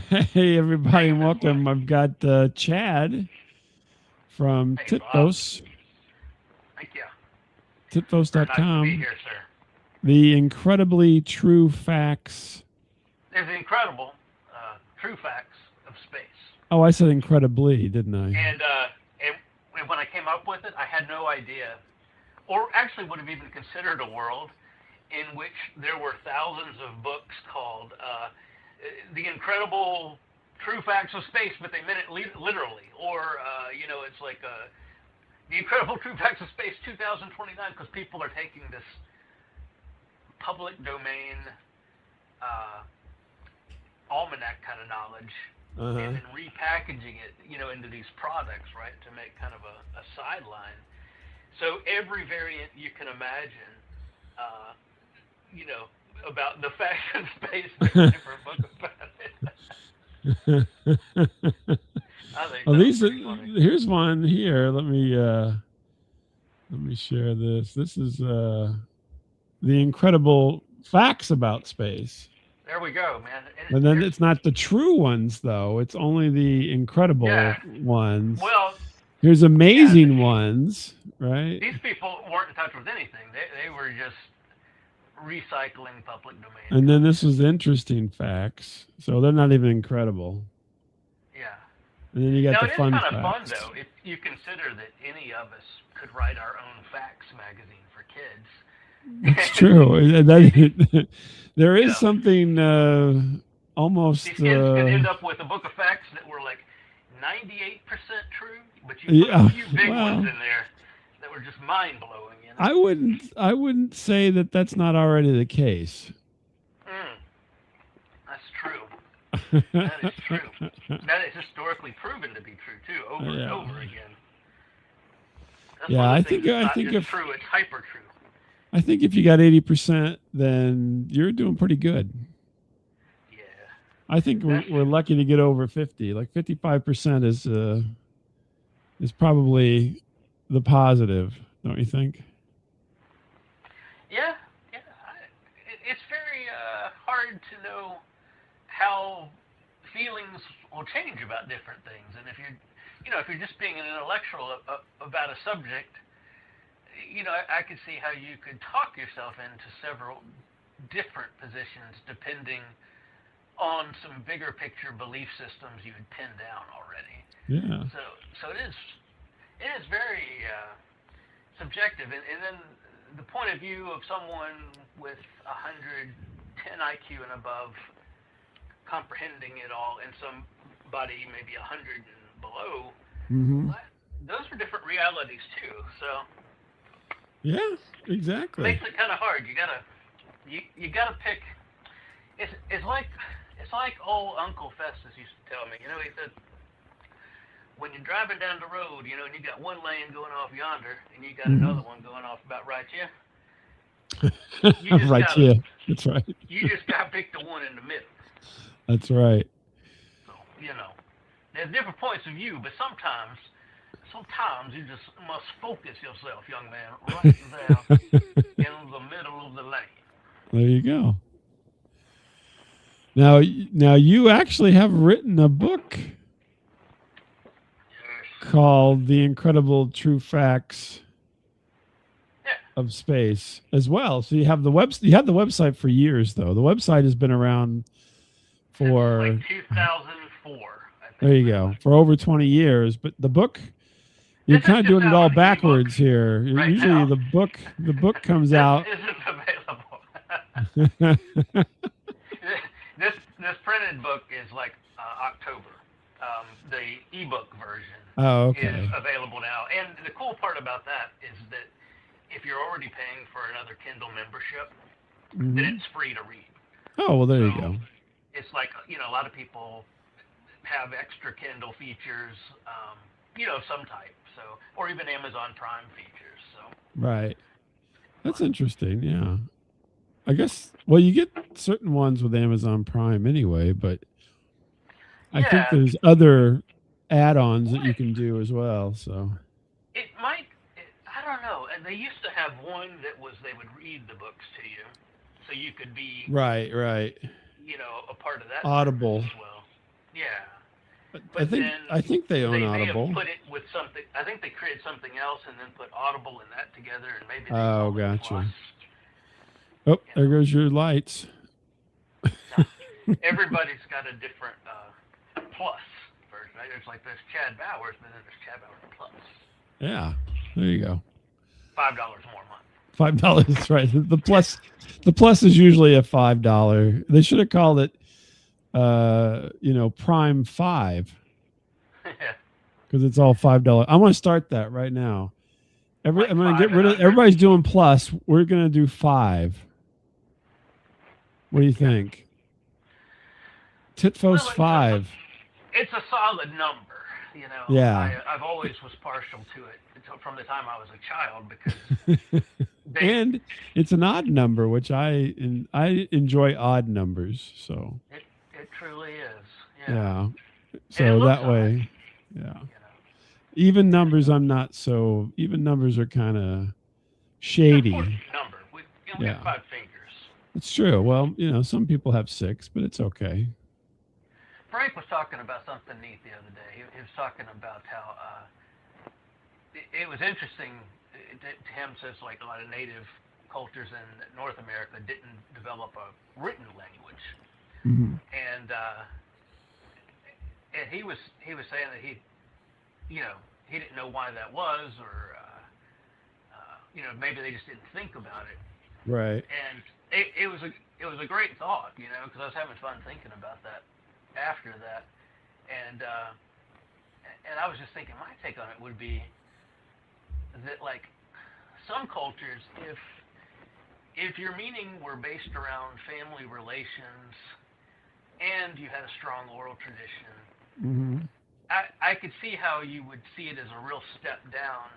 Hey, everybody, and Hey, welcome. I've got Chad from hey, Bob. Titfos, Thank you. Very nice to be titfos.com. here, sir. The incredibly true facts. There's the incredible true facts of space. Oh, I said incredibly, didn't I? And, uh, and when I came up with it, I had no idea, or actually would have even considered a world in which there were thousands of books called The Incredible True Facts of Space, but they meant it literally. Or, it's like The Incredible True Facts of Space 2029, because people are taking this public domain uh, almanac kind of knowledge Uh and huh. then repackaging it, into these products, right, to make kind of a sideline. So every variant you can imagine, uh, you know, about the fashion space, there's a different book about it. I think Well, that was these. pretty funny. Here's one here. Let me share this. This is the incredible facts about space. There we go, man. And And then there's, it's not the true ones, though. It's only the yeah. incredible ones. Well, Here's yeah. amazing ones, right? These people weren't in touch with anything. They were just recycling public domain And then this content. was interesting facts. So they're not even incredible. Yeah. And then you got Now the it is fun kind of fun facts. though if you consider that any of us could write our own facts magazine for kids, That's and, true. and these, There you is know something these almost, kids could end up with a book of facts that were like 98% true, but you put a yeah, few big ones well, in there that were just mind blowing. I wouldn't say that that's not already the case. Mm, that's true. That is true. That is historically proven to be true too, over and Yeah. over again. That's one Yeah, of I the things think that's I not think just if true; it's hyper true. I think if you got 80%, then you're doing pretty good. Yeah, I think we're, that's we're lucky to get over 50. Like 55% is probably the positive, don't you think? yeah, yeah. It's very hard to know how feelings will change about different things, and if you're just being an intellectual about a subject, I could see how you could talk yourself into several different positions depending on some bigger picture belief systems you had pinned down already. Yeah. So so it is very subjective, and then the point of view of someone with 110 IQ and above comprehending it all, and somebody maybe 100 and below, Hmm. well, those are different realities too. So Yeah, it exactly. makes it kind of hard. You gotta pick. It's like old Uncle Festus used to tell me. He said when you're driving down the road, and you got one lane going off yonder, and you got Hmm. another one going off about right here. You just Right. gotta Yeah, that's right. you just gotta pick the one in the middle. That's right. So there's different points of view, but sometimes you just must focus yourself, young man, right there in the middle of the lane. There you go. Now you actually have written a book Yes. called The Incredible True Facts Yeah. of Space as well. So you had the website for years though. The website has been around Since like for 2004, I there think, you pretty go, much. for over 20 years, but the book you're This is kind of just doing it out all on ebook backwards here. right Usually now. the book comes This out. isn't available. this printed book is like October. The ebook version Oh, is okay. available now, and the cool part about that is that if you're already paying for another Kindle membership, then Hmm. it's free to read. Oh, well, there you So go. it's like a lot of people have extra Kindle features, some type. So or even Amazon Prime features. So Right. That's fun. interesting. Yeah. I guess, well, you get certain ones with Amazon Prime anyway, but I think Yeah. there's other add ons that What you can do as well. So, it might. I don't know. And they used to have one that was they would read the books to you, so you could be, right, right. a part of that service Audible. as well. Yeah. But But then I think they own they may have Audible. put it with something. I think they created something else and then put Audible and that together, and maybe they Oh, call it Plus. gotcha. Oh, You there know, goes your lights. now, everybody's got a different Plus version. Right? There's like this Chad Bowers, but then there's Chad Bowers Plus. Yeah, there you go. $5 more a month. $5, right? The plus is usually a $5. They should have called it, Prime 5 because it's all $5. I want to start that right now. Like I'm gonna 5 get and rid of. under. Everybody's doing plus. We're gonna do 5. What do you Yeah. think? Titfos Well, 5. it's a solid number. You know, Yeah. I've always was partial to it from the time I was a child because they And it's an odd number, which I enjoy odd numbers. So it truly is. Yeah. yeah. And it So looks that odd. way, yeah. You know. Even numbers, I'm not so. Even numbers are kind of It's a shady. number. We Yeah. have 5 fingers. It's true. Well, some people have 6, but it's okay. Frank was talking about something neat the other day. He was talking about how it was interesting to him, since like a lot of native cultures in North America didn't develop a written language, Hmm. and he was saying that he didn't know why that was, or maybe they just didn't think about it, Right. and it was a great thought, because I was having fun thinking about that after that, and I was just thinking my take on it would be that, like, some cultures, if your meaning were based around family relations and you had a strong oral tradition, Hmm. I could see how you would see it as a real step down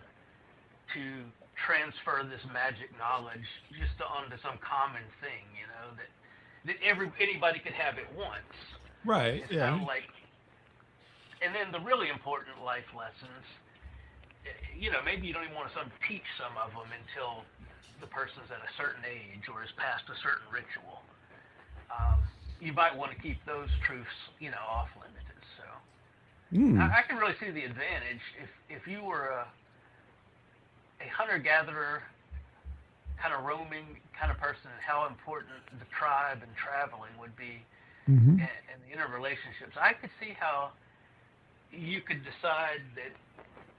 to transfer this magic knowledge just onto some common thing, that anybody could have at once. Right. It's Yeah. kind of like, and then the really important life lessons, maybe you don't even want to teach some of them until the person's at a certain age or is past a certain ritual. You might want to keep those truths, off limits. So Mm. I can really see the advantage if you were a hunter-gatherer, kind of roaming kind of person, and how important the tribe and traveling would be, Hmm. and the interrelationships. I could see how you could decide that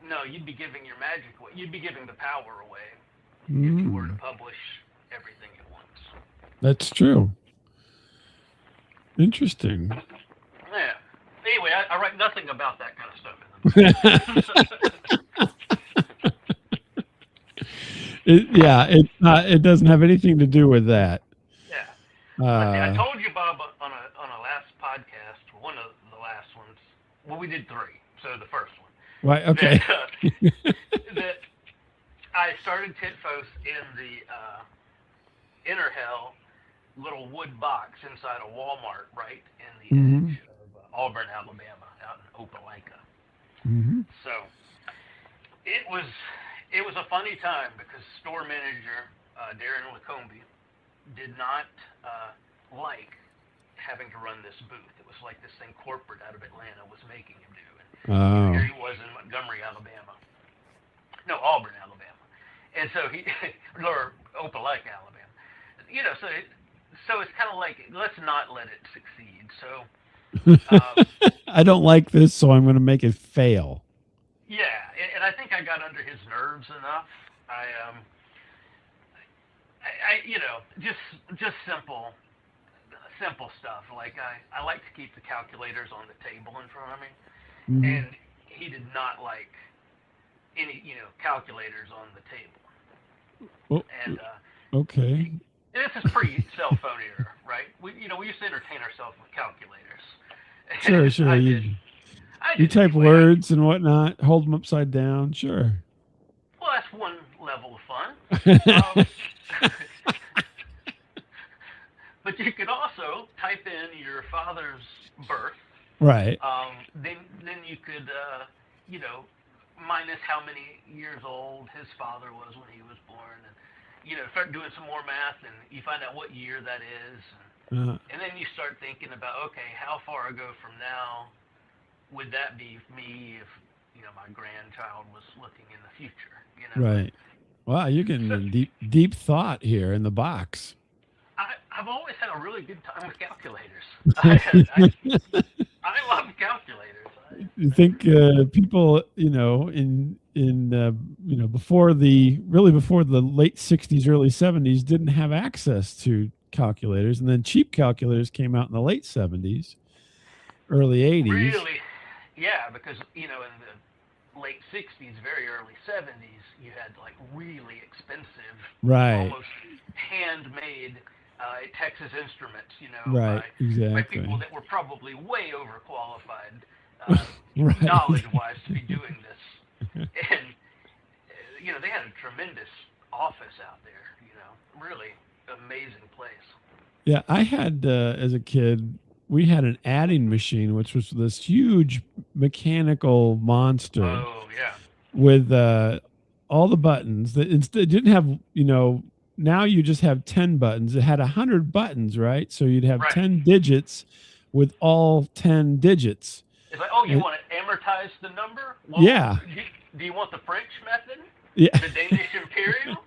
no, you'd be giving your magic away. You'd be giving the power away if you were to publish everything at once. That's true. Interesting. Yeah. Anyway, I write nothing about that kind of stuff in the book. It's not. It doesn't have anything to do with that. Yeah. I told you, Bob, on a last podcast, one of the last ones. Well, we did 3, so the first one. Right. Okay. That I started Titfos in the inner hell little wood box inside a Walmart, right in the Mhm. edge of Auburn, Alabama, out in Opelika. Hmm. So it was a funny time because store manager Darren Lacombe did not like having to run this booth. It was like this thing corporate out of Atlanta was making him do. And here he was in Montgomery, Alabama. No, Auburn, Alabama. And so or Opelika, Alabama. So it's kind of like, let's not let it succeed. So I don't like this, so I'm going to make it fail. yeah, and I think I got under his nerves enough. Just simple stuff. Like I like to keep the calculators on the table in front of me, Mhm. and he did not like any calculators on the table. Oh, And okay. this is pre cell phone era, right? We used to entertain ourselves with calculators. Sure. I You did type anyway. words and whatnot, hold them upside down. Sure. Well, that's one level of fun. But you could also type in your father's birth. Right. Then you could minus how many years old his father was when he was born, and start doing some more math, and you find out what year that is. And then you start thinking about, okay, how far ago from now would that be me if my grandchild was looking in the future? Right. Wow, you're getting So in deep thought here in the box. I've always had a really good time with calculators. I love calculators. You think people, before the late 60s, early 70s, didn't have access to calculators, and then cheap calculators came out in the late 70s, early 80s. Really, yeah, because in the late '60s, very early '70s, you had like really expensive, Right. almost handmade Texas Instruments, Right. by people Exactly. that were probably way overqualified, Right. knowledge-wise, to be doing this. And they had a tremendous office out there. Really amazing place. Yeah, I had as a kid, we had an adding machine, which was this huge mechanical monster Oh yeah. with all the buttons. That instead didn't have, now you just have 10 buttons. It had 100 buttons, right? So you'd have Right. 10 digits with all 10 digits. It's like, oh, you And, want to amortize the number? Well, yeah, do you want the French method, yeah, the Danish Imperial,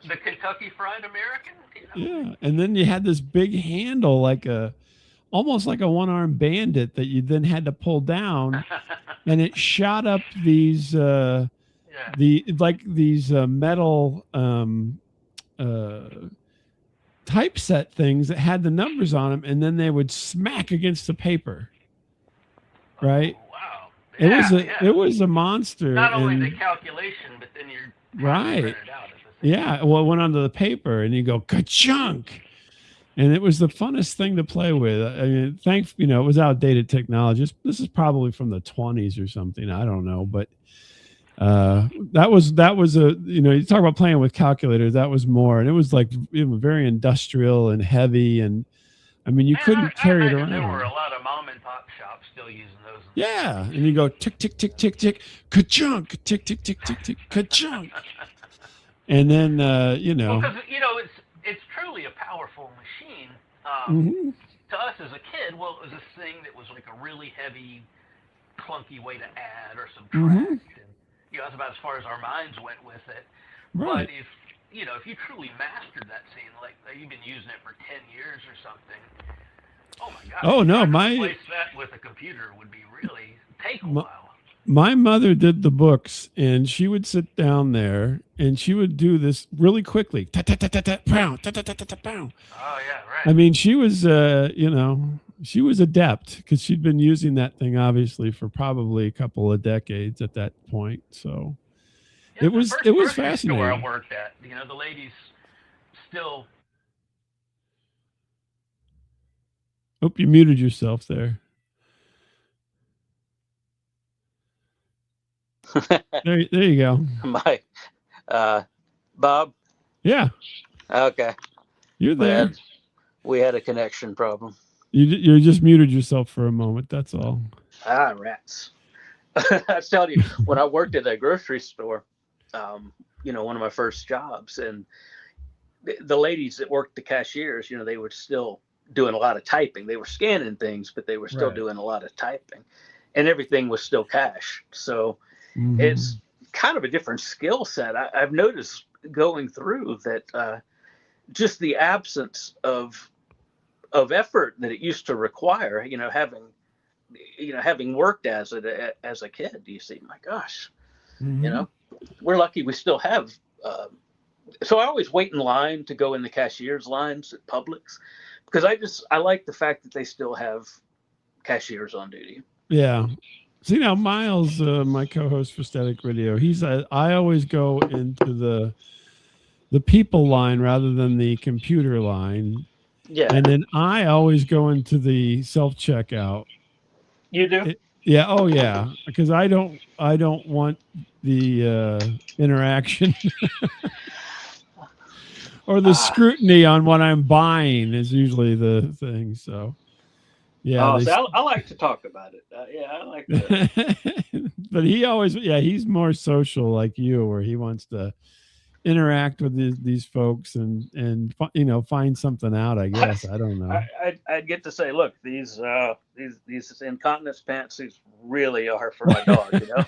the Kentucky Fried American? yeah. And then you had this big handle, almost like a one-armed bandit that you then had to pull down, and it shot up Yeah. these metal typeset things that had the numbers on them, and then they would smack against the paper. Right? Oh wow. It was Yeah, a yeah. it was a monster, Not only the and calculation, but then you're having to right, print it out at the same yeah. time. Well, it went onto the paper, and you go ka-chunk, and it was the funnest thing to play with. I mean, it was outdated technology. This is probably from the 20s or something. I don't know, but that was you talk about playing with calculators. That was more, and it was like very industrial and heavy, and I mean, you Man, couldn't I carry it imagine there were around. a lot of mom and pop shops still using those in the Yeah, and 70s. you go tick tick tick tick tick, ka-chunk, tick tick tick tick tick, ka-chunk, and then Well, because it's truly a powerful machine. mhm, To us as a kid, well, it was this thing that was like a really heavy, clunky way to add or mhm, subtract, and that's about as far as our minds went with it. But right. if you truly mastered that scene, like you've been using it for 10 years or something, oh my gosh, Oh no, trying to my replace that with a computer would be really take a my, while. my mother did the books, and she would sit down there and she would do this really quickly. Ta ta ta ta ta pow, ta ta ta ta ta pow. Oh yeah, I right. mean, she was she was adept because she'd been using that thing obviously for probably a couple of decades at that point. So Yeah, the it first was grocery store I fascinating. worked at, the ladies still. Hope you muted yourself there. There you go. My Bob. Yeah, Okay, you're there. we had a connection problem. You just muted yourself for a moment. That's all. Ah, rats. I was telling you, when I worked at a grocery store, one of my first jobs, and the ladies that worked the cashiers, they were still doing a lot of typing. They were scanning things, but they were still Right. doing a lot of typing, and everything was still cash. So Hmm. it's kind of a different skill set. I've noticed going through that just the absence of effort that it used to require. Having worked as a kid, you see, my gosh, you Hmm. know, we're lucky we still have. So I always wait in line to go in the cashier's lines at Publix because I like the fact that they still have cashiers on duty. Yeah. See now, Miles, my co-host for Static Radio, I always go into the people line rather than the computer line, Yeah, and then I always go into the self checkout. you do. Yeah. Oh yeah. Because I don't want the interaction or the Ah, scrutiny on what I'm buying is usually the thing. So yeah, oh, so I like to talk about it. Yeah, I like to. but he always, yeah, he's more social like you, where he wants to, interact with these folks and find something out. I guess I don't know. I'd get to say, look, these incontinence pantsuits really are for my dog, you know.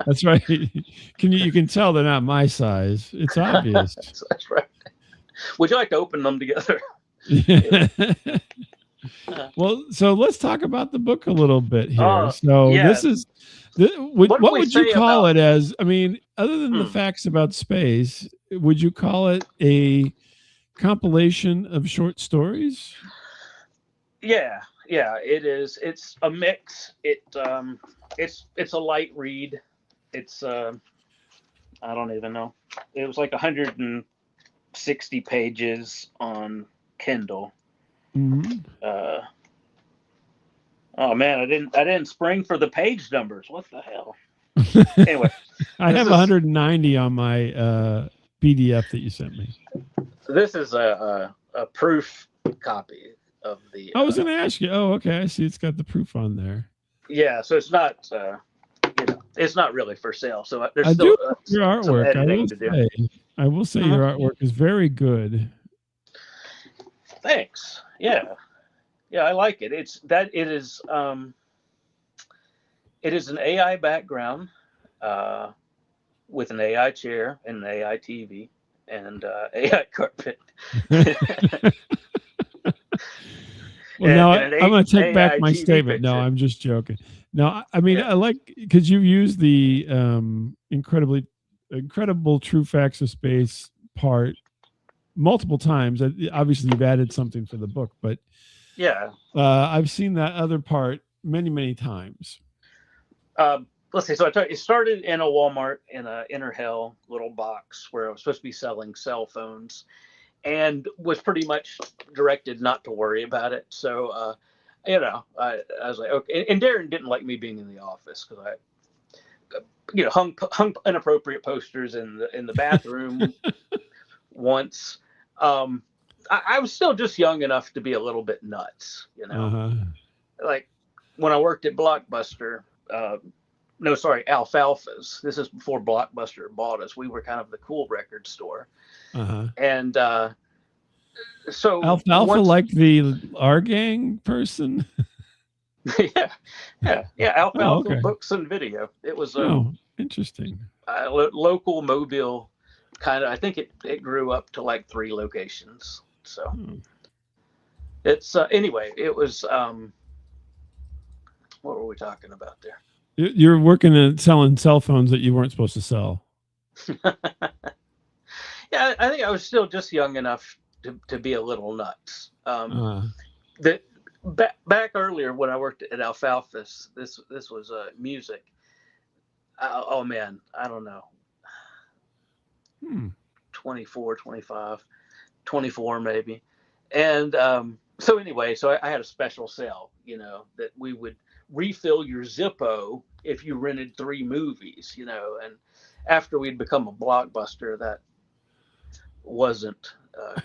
That's right. You can tell they're not my size. It's obvious. That's right. Would you like to open them together? Well, so let's talk about the book a little bit here. Yeah. This is what would you call it as? I mean, other than the facts about space, would you call it a compilation of short stories? Yeah, it is. It's a mix. It's a light read. It's I don't even know. It was like 160 pages on Kindle. Mm-hmm. Oh man, I didn't spring for the page numbers. What the hell? Anyway, I have 190 on my PDF that you sent me. This is a proof copy of the. I was going to ask you. Oh, okay. I see. It's got the proof on there. Yeah, so it's not. It's not really for sale. So there's I still do your artwork. I will say your artwork is very good. Thanks. Yeah, I like it. It is an AI background with an AI chair and an AI TV and AI carpet. Well, now I'm going to take back my statement. No, I'm just joking. No, I mean, I like, because you use the incredible true facts of space part multiple times. Obviously, you've added something for the book, but I've seen that other part many times. Let's see. So it started in a Walmart in a Inner Hell little box where I was supposed to be selling cell phones, and was pretty much directed not to worry about it. So, I was like, okay. And Darren didn't like me being in the office because I, hung inappropriate posters in the bathroom once. I was still just young enough to be a little bit nuts, like when I worked at Blockbuster. Alfalfa's. This is before Blockbuster bought us. We were kind of the cool record store. And so Alfalfa, like the Our Gang person. yeah. Alfalfa Books and Video. It was interesting. Local Mobile kind of. I think it grew up to like 3 locations. So it's anyway. It was what were we talking about there? You're working at selling cell phones that you weren't supposed to sell. Yeah, I think I was still just young enough to be a little nuts. Back earlier when I worked at Alfalfa's, this was music. Oh man, I don't know. 24, 25, 24 maybe. And so anyway, so I had a special sale, that we would refill your Zippo if you rented 3 movies, and after we'd become a Blockbuster, that wasn't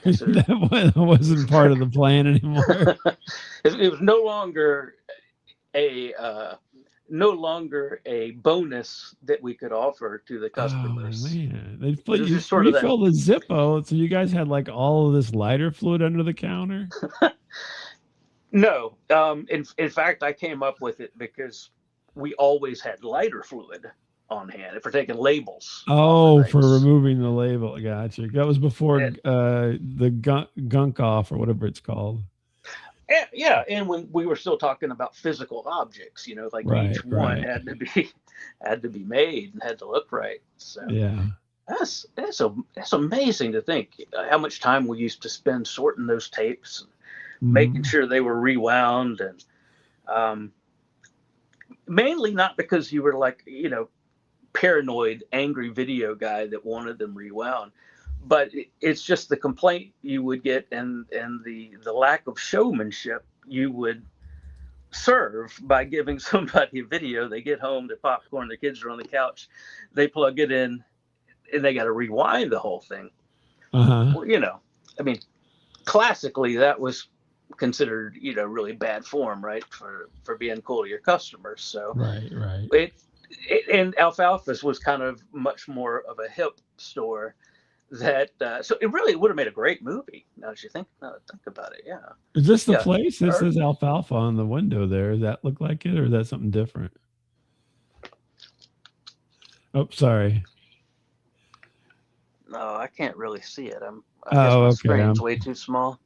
considered. That wasn't part of the plan anymore. It was no longer a bonus that we could offer to the customers. Oh man, they refill the Zippo, so you guys had like all of this lighter fluid under the counter. No, in fact, I came up with it because we always had lighter fluid on hand for taking labels. Oh, for removing the label. Gotcha. That was before the gunk off or whatever it's called. Yeah, and when we were still talking about physical objects, like each one had to be made and had to look right. So yeah, that's amazing to think how much time we used to spend sorting those tapes. Making sure they were rewound, and mainly not because you were like paranoid, angry video guy that wanted them rewound, but it's just the complaint you would get and the lack of showmanship you would serve by giving somebody a video. They get home, their popcorn, their kids are on the couch, they plug it in, and they got to rewind the whole thing. Well, I mean, classically that was considered really bad form, right, for being cool to your customers. So right And Alfalfa's was kind of much more of a hip store. That so it really would have made a great movie. Now that you think about it, yeah. Is this the Yeah. place? This says Alfalfa on the window there. Does that look like it, or is that something different? Oh, sorry. No, I can't really see it. I guess Oh, my okay. screen's way too small.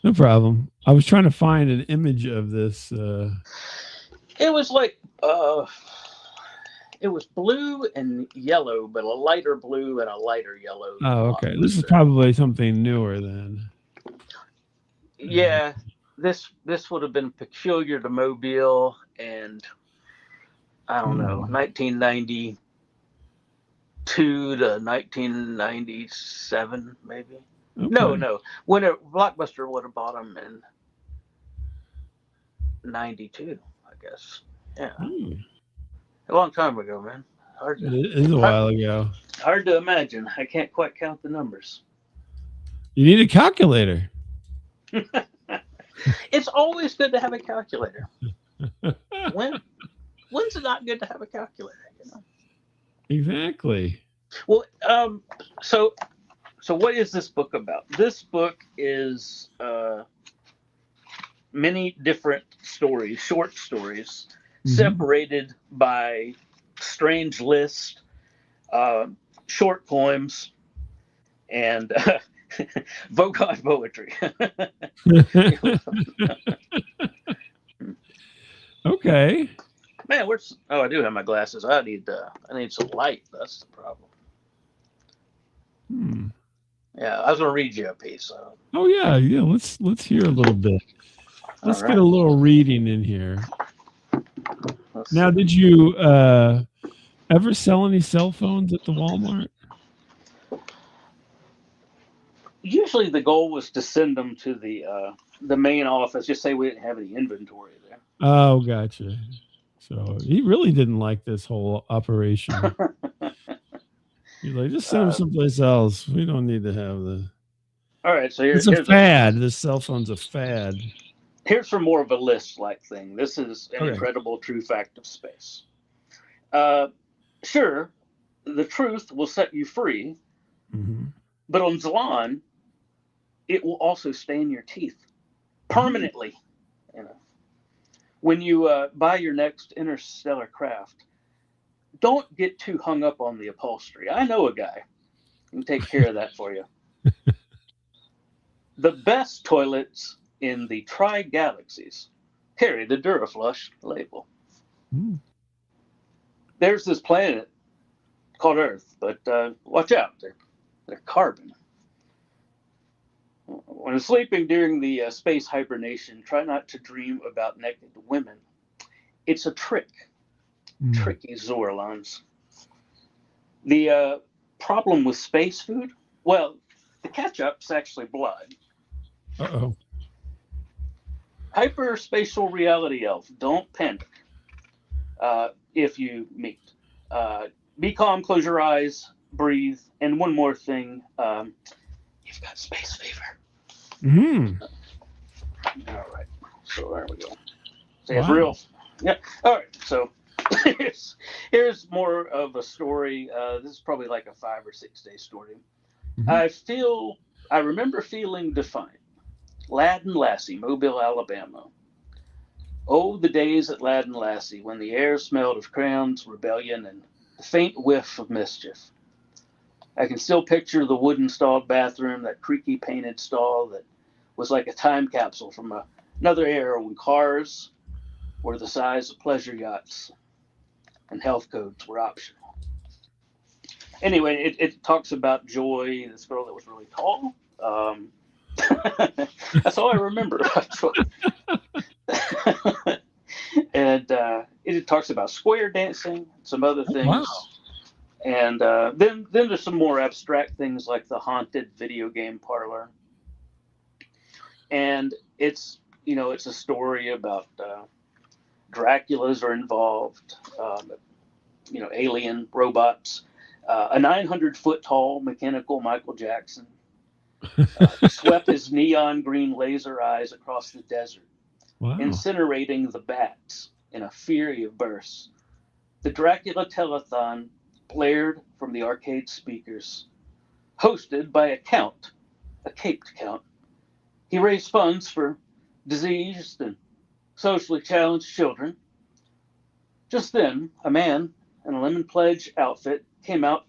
No problem. I was trying to find an image of this. It was like it was blue and yellow, but a lighter blue and a lighter yellow. Oh, okay. This is probably something newer then. Yeah, this would have been peculiar to Mobile, and I don't know, 1992 to 1997, maybe. Okay. No. When Blockbuster would have bought them in 92, I guess. Yeah. A long time ago, man. It is a while ago. Hard to imagine. I can't quite count the numbers. You need a calculator. It's always good to have a calculator. When's it not good to have a calculator? You know. Exactly. Well, so what is this book about? This book is many different stories, short stories, separated by strange lists, short poems, and Vogon poetry. Okay. Man, I do have my glasses. I need some light. That's the problem. Yeah, I was gonna read you a piece. Oh yeah. Let's hear a little bit. Let's get a little reading in here. Now, did you ever sell any cell phones at the Walmart? Usually, the goal was to send them to the main office. Just say we didn't have any inventory there. Oh, gotcha. So he really didn't like this whole operation. He's like, just send them someplace else. We don't need to have the. All right, so it's a fad. This cell phone's a fad. Here's for more of a list-like thing. This is an incredible true fact of space. Sure, the truth will set you free, but on Zlan, it will also stain your teeth permanently. You know, when you buy your next interstellar craft, don't get too hung up on the upholstery. I know a guy who can take care of that for you. The best toilets in the Tri-Galaxies carry the Duraflush label. There's this planet called Earth, but watch out, they're carbon. When sleeping during the space hibernation, try not to dream about naked women. It's a trick. Tricky Zorlons. The problem with space food, well, the ketchup's actually blood. Uh-oh. Hyperspatial reality elf, don't panic if you meet. Be calm, close your eyes, breathe, and one more thing, you've got space fever. All right, so there we go. So it's real. Yeah. All right, so here's more of a story. This is probably like a 5 or 6 day story. I remember feeling defiant. Lad and Lassie, Mobile, Alabama. Oh, the days at Lad and Lassie, when the air smelled of crayons, rebellion, and the faint whiff of mischief. I can still picture the wooden-stalled bathroom, that creaky painted stall that was like a time capsule from another era when cars were the size of pleasure yachts and health codes were optional. Anyway, it talks about Joy, this girl that was really tall. That's all I remember. And it talks about square dancing, some other things. Wow. And then there's some more abstract things like the haunted video game parlor. And it's a story about Draculas are involved, alien robots, a 900-foot tall mechanical Michael Jackson. Swept his neon green laser eyes across the desert, incinerating the bats in a fury of bursts. The Dracula Telethon blared from the arcade speakers, hosted by a count, a caped count. He raised funds for diseased and socially challenged children. Just then, a man in a Lemon Pledge outfit came out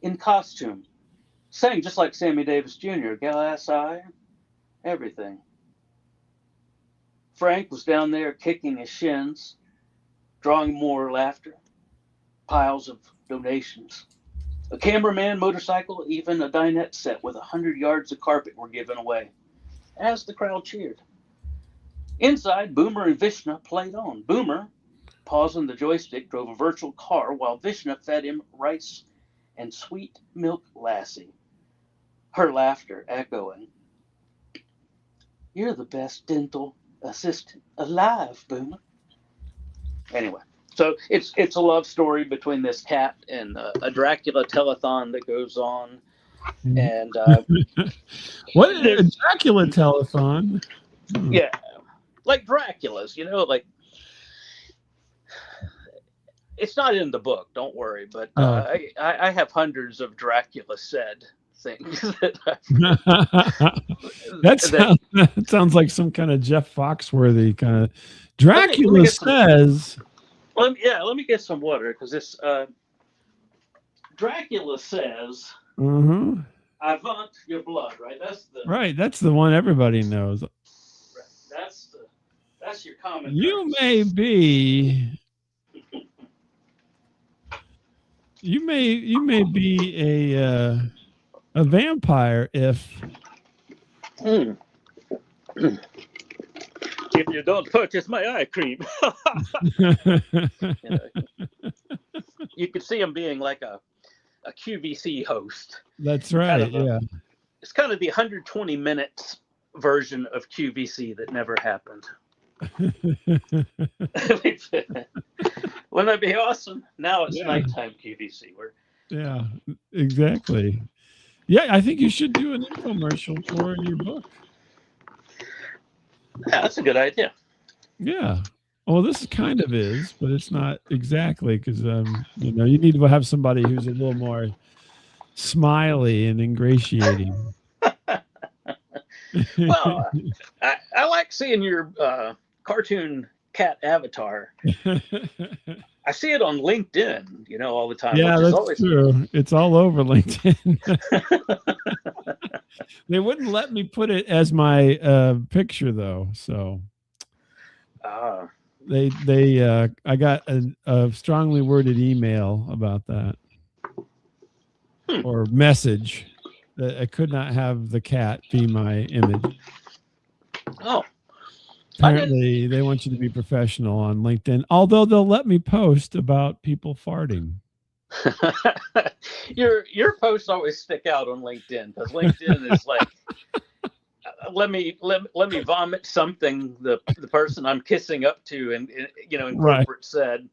in costume, sang just like Sammy Davis Jr., Glass Eye, everything. Frank was down there kicking his shins, drawing more laughter, piles of donations. A cameraman, motorcycle, even a dinette set with 100 yards of carpet were given away, as the crowd cheered. Inside, Boomer and Vishnu played on. Boomer, pausing the joystick, drove a virtual car while Vishnu fed him rice and sweet milk lassie, her laughter echoing. You're the best dental assistant alive, Boomer. Anyway, so it's a love story between this cat and a Dracula telethon that goes on. And what is a Dracula telethon? Yeah, like Dracula's, like it's not in the book, don't worry, but I have hundreds of Dracula said things that sounds like some kind of Jeff Foxworthy kind of Dracula says. Let me get some water, because this Dracula says, I want your blood, right? That's the one everybody knows. Right. That's your common. You may be a vampire if if you don't purchase my eye cream. You could see him being like a QVC host. That's right. Yeah. It's kind of the 120 minutes version of QVC that never happened. Wouldn't that be awesome? Now it's nighttime QVC. Yeah, exactly. Yeah, I think you should do an infomercial for your book. Yeah, that's a good idea. Yeah. Well, this kind of is, but it's not exactly, because you need to have somebody who's a little more smiley and ingratiating. Well, I like seeing your cartoon cat avatar. I see it on LinkedIn, all the time. Yeah, that's true. It's all over LinkedIn. They wouldn't let me put it as my picture, though. So I got a strongly worded email about that, or message that I could not have the cat be my image. Oh. Apparently, they want you to be professional on LinkedIn, although they'll let me post about people farting. Your posts always stick out on LinkedIn, because LinkedIn is like, let me vomit something the person I'm kissing up to and in corporate said.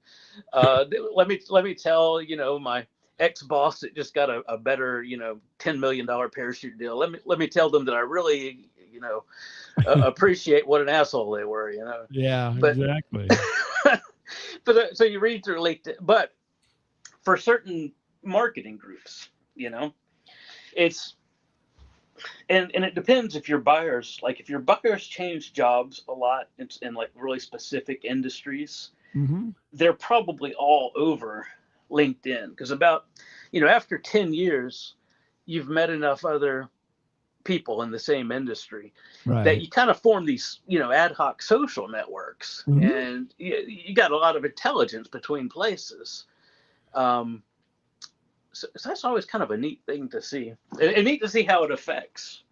Let me tell my ex-boss that just got a better $10 million parachute deal. Let me tell them that I really appreciate what an asshole they were. Yeah, but, exactly. But so you read through LinkedIn, but for certain marketing groups, it's and it depends if your buyers change jobs a lot in like really specific industries. They're probably all over LinkedIn, because about after 10 years you've met enough other people in the same industry that you kind of form these ad hoc social networks, and you got a lot of intelligence between places. So that's always kind of a neat thing to see, and neat to see how it affects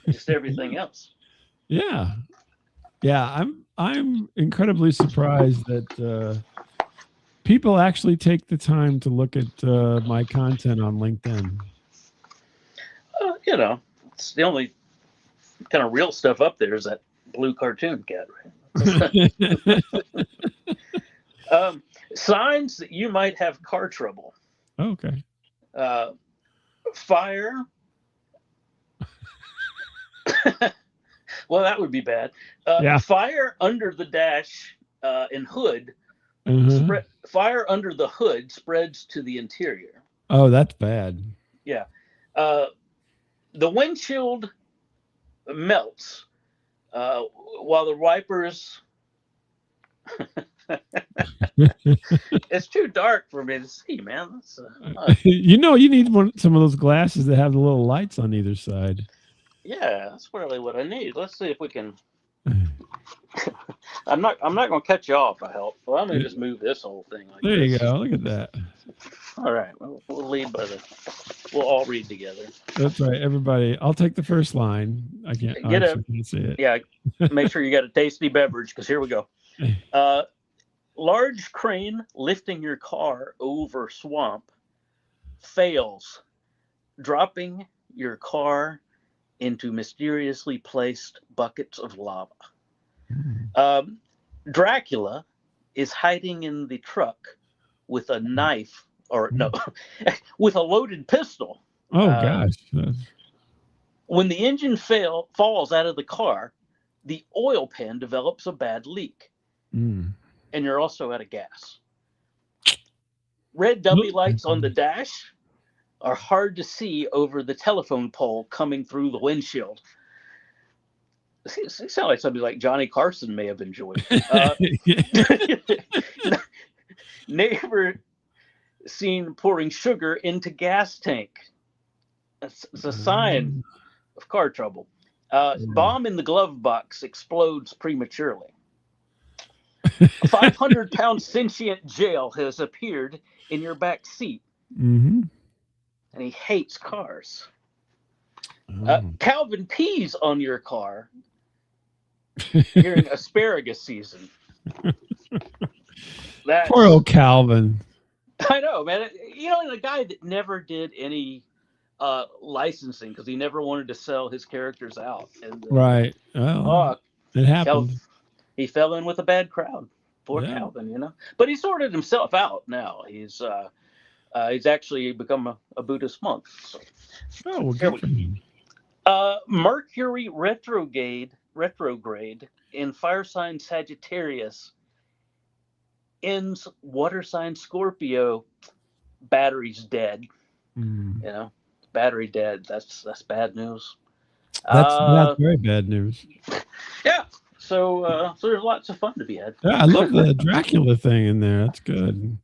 just everything else. Yeah, I'm incredibly surprised that people actually take the time to look at my content on LinkedIn. It's the only kind of real stuff up there is that blue cartoon cat, right? Signs that you might have car trouble. Okay. Fire. Well, that would be bad. Fire under the dash and hood Uh-huh. Fire under the hood spreads to the interior. Oh, that's bad. Yeah. Uh, the windshield melts while the wipers. It's too dark for me to see, man. That's, You need some of those glasses that have the little lights on either side. yeah, that's really what I need. Let's see if we can. I'm not going to cut you off. I help. Well, I'm going to just move this whole thing. Like There you this. go. Look at that. All right, we'll lead by the. We'll all read together. That's right, everybody. I'll take the first line. I can't. I can't see it. Yeah, make sure you got a tasty beverage because here we go. Large crane lifting your car over swamp fails, dropping your car into mysteriously placed buckets of lava. Dracula is hiding in the truck with a knife, or no, with a loaded pistol. Oh gosh! When the engine falls out of the car, the oil pan develops a bad leak, and you're also out of gas. Red dummy lights on the dash are hard to see over the telephone pole coming through the windshield. These sound like something like Johnny Carson may have enjoyed. Neighbor seen pouring sugar into gas tank. It's a sign of car trouble. Bomb in the glove box explodes prematurely. A 500-pound sentient jail has appeared in your back seat. And he hates cars. Calvin pees on your car during asparagus season. Poor old Calvin. I know, man. The guy that never did any licensing because he never wanted to sell his characters out. And, right. It happened. He fell in with a bad crowd. Poor Calvin, But he sorted himself out now. He's actually become a Buddhist monk. So. Oh, well, good for him. Mercury retrograde in fire sign Sagittarius ends water sign Scorpio. Battery's dead. Battery dead. That's bad news. That's very bad news. Yeah. So there's lots of fun to be had. Yeah, I love the Dracula thing in there. That's good.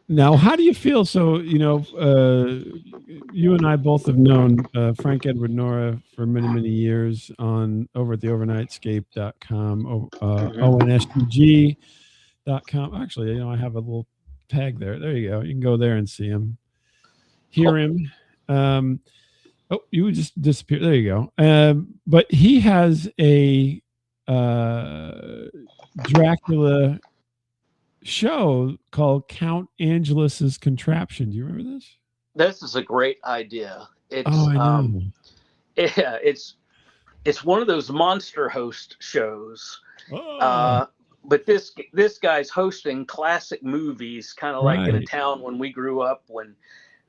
Now, how do you feel? So, you and I both have known Frank Edward Nora for many, many years over at the overnightscape.com, onsug.com. Actually, I have a little tag there. There you go. You can go there and see him, hear him. You would just disappear. There you go. But he has a Dracula show called Count Angelus's Contraption. Do you remember this? This is a great idea. It's, I know. Yeah, it's one of those monster host shows. But this guy's hosting classic movies, kind of like in a town when we grew up, when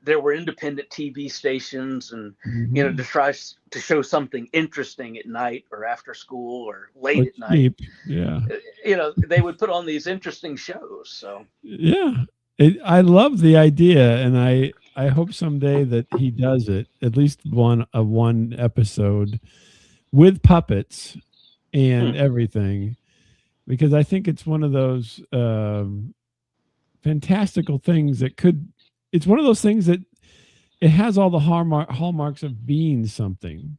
there were independent TV stations, and to try to show something interesting at night or after school or late at night. Yeah, they would put on these interesting shows. So yeah, I love the idea, and I hope someday that he does it, at least one episode with puppets and everything, because I think it's one of those fantastical things that could. It's one of those things that it has all the hallmarks of being something.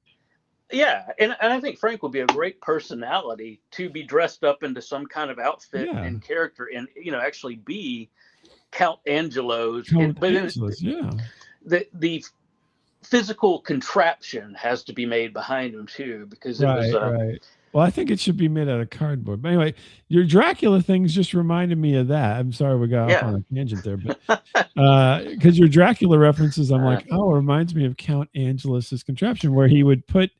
Yeah, and I think Frank would be a great personality to be dressed up into some kind of outfit and character, and actually be Count Angelos. The physical contraption has to be made behind him too, because it was right. Well, I think it should be made out of cardboard. But anyway, your Dracula things just reminded me of that. I'm sorry we got off on a tangent there, but because your Dracula references, I'm like, it reminds me of Count Angelus's Contraption, where he would put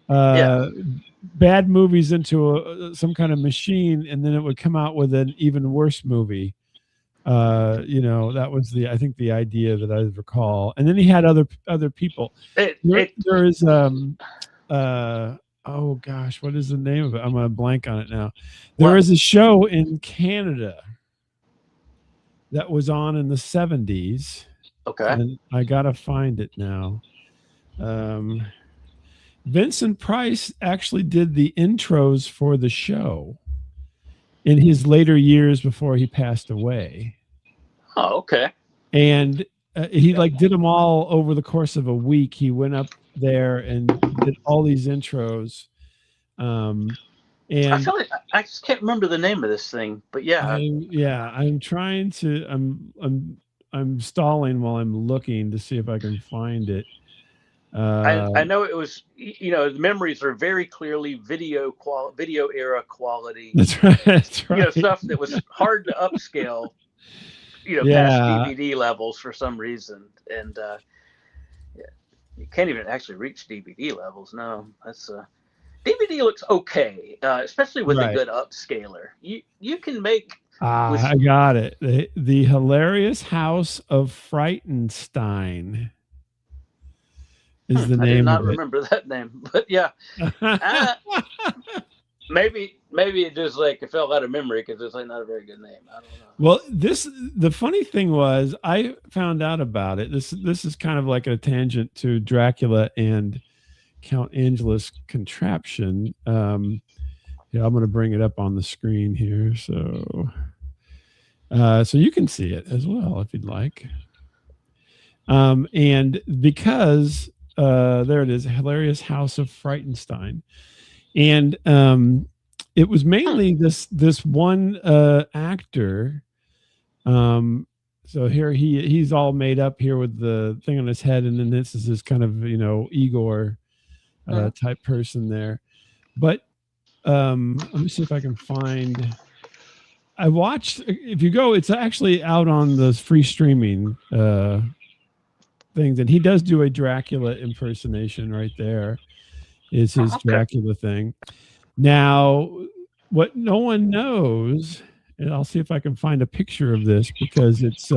bad movies into some kind of machine, and then it would come out with an even worse movie. That was I think the idea that I recall. And then he had other people. There is oh gosh, what is the name of it? I'm gonna blank on it now. There Well, is a show in Canada that was on in the 70s, okay. and I gotta find it now. Um, Vincent Price actually did the intros for the show in his later years before he passed away, Oh, okay. and he like did them all over the course of a week. He went up there and did all these intros. Um, I and feel like I just can't remember the name of this thing, but yeah, I'm trying to I'm stalling while I'm looking to see if I can find it. I know it was. You know, the memories are very clearly video era quality. That's right. That's You know, right. stuff that was hard to upscale. You know, past Yeah. DVD levels for some reason, and yeah, you can't even actually reach DVD levels. No, that's DVD looks okay, especially with a Right. good upscaler. You can make with I got it. The Hilarious House of Frightenstein is the I did name not of it. remember that name, but yeah, maybe it just like it fell out of memory because it's like not a very good name. I don't know. Well, the funny thing was I found out about it. This is kind of like a tangent to Dracula and Count Angela's contraption. Yeah, I'm going to bring it up on the screen here, so you can see it as well if you'd like. And because there it is, Hilarious House of Frightenstein, and it was mainly this one actor. So here he's all made up here with the thing on his head, and then this is this kind of Igor type person there. But let me see if I can find. I watched. If you go, it's actually out on the free streaming things, and he does do a Dracula impersonation right there. Is his Dracula thing. Now, what no one knows, and I'll see if I can find a picture of this because it's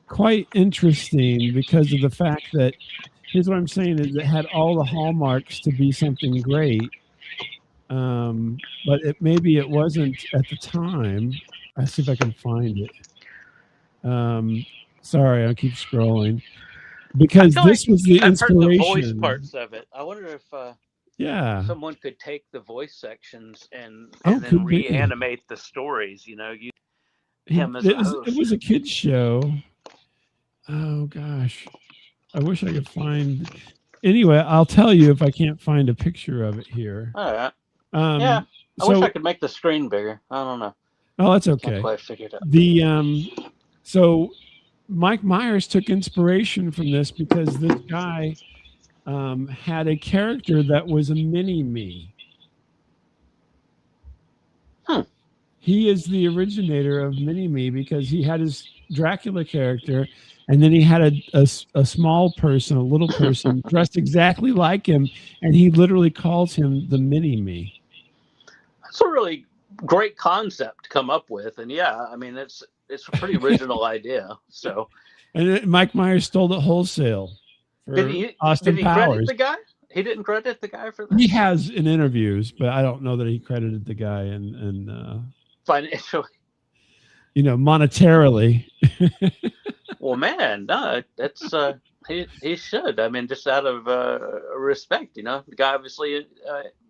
quite interesting because of the fact that here's what I'm saying is it had all the hallmarks to be something great, but maybe it wasn't at the time. I'll see if I can find it. Sorry, I keep scrolling because this was the inspiration. I've heard the voice parts of it. I wonder if someone could take the voice sections and then reanimate the stories. You know, him as a host. It was a kid's show. Oh gosh, I wish I could find. Anyway, I'll tell you if I can't find a picture of it here. All right. Yeah, I wish I could make the screen bigger. I don't know. Oh, that's okay. Can't quite figure it out. So Mike Myers took inspiration from this because this guy had a character that was a mini-me. He is the originator of mini-me because he had his Dracula character, and then he had a small person, a little person dressed exactly like him, and he literally calls him the mini-me. That's a really great concept to come up with, and yeah, I mean it's a pretty original idea. So, and Mike Myers stole it wholesale. Did he credit the guy? He didn't credit the guy for that. He has in interviews, but I don't know that he credited the guy and financially. Monetarily. Well, man, no, that's he should. I mean, just out of respect, the guy obviously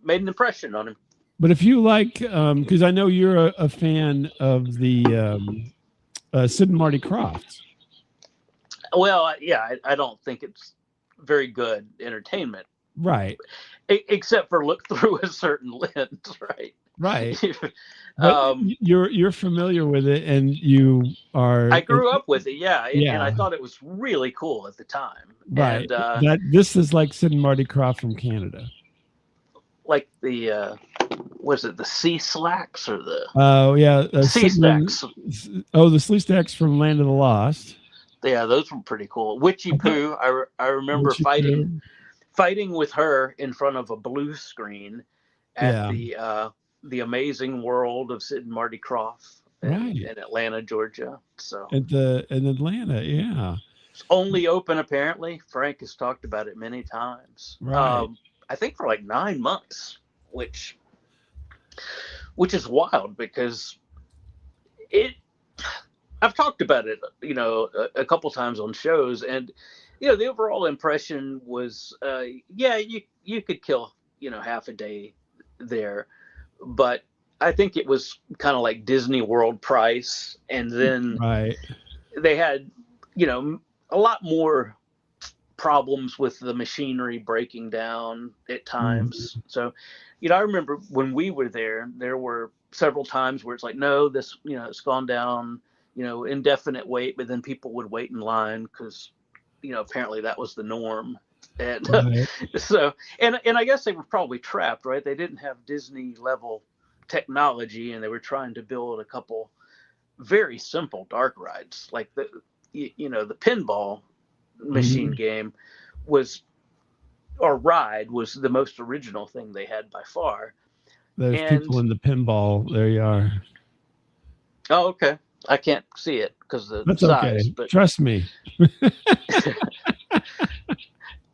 made an impression on him. But if you like, because I know you're a fan of the Sid and Marty Krofft. Well, yeah, I don't think it's very good entertainment, right? Except for look through a certain lens, right? Right. You're familiar with it, and you are. I grew up with it, yeah, and I thought it was really cool at the time. Right. And, this is like Sid and Marty Krofft from Canada. Like the was it the Sea Slacks or the? Oh yeah, Sea Stacks. The Sea Stacks from Land of the Lost. Yeah, those were pretty cool. Witchy Poo, I remember fighting with her in front of a blue screen at the Amazing World of Sid and Marty Krofft in Atlanta, Georgia. So in Atlanta, yeah. It's only open apparently. Frank has talked about it many times. Right. I think for like 9 months, which is wild because it. I've talked about it, a couple times on shows, and the overall impression was, yeah, you could kill half a day there, but I think it was kind of like Disney World price, and then Right. they had a lot more problems with the machinery breaking down at times. So, I remember when we were there were several times where it's like, no, this, it's gone down, indefinite wait, but then people would wait in line because, apparently that was the norm. And Right. so, and I guess they were probably trapped, right? They didn't have Disney level technology, and they were trying to build a couple very simple dark rides, like the pinball machine game was the most original thing they had by far. There's And people in the pinball. There you are. oh, okay, I can't see it because the That's size, okay. but Trust me.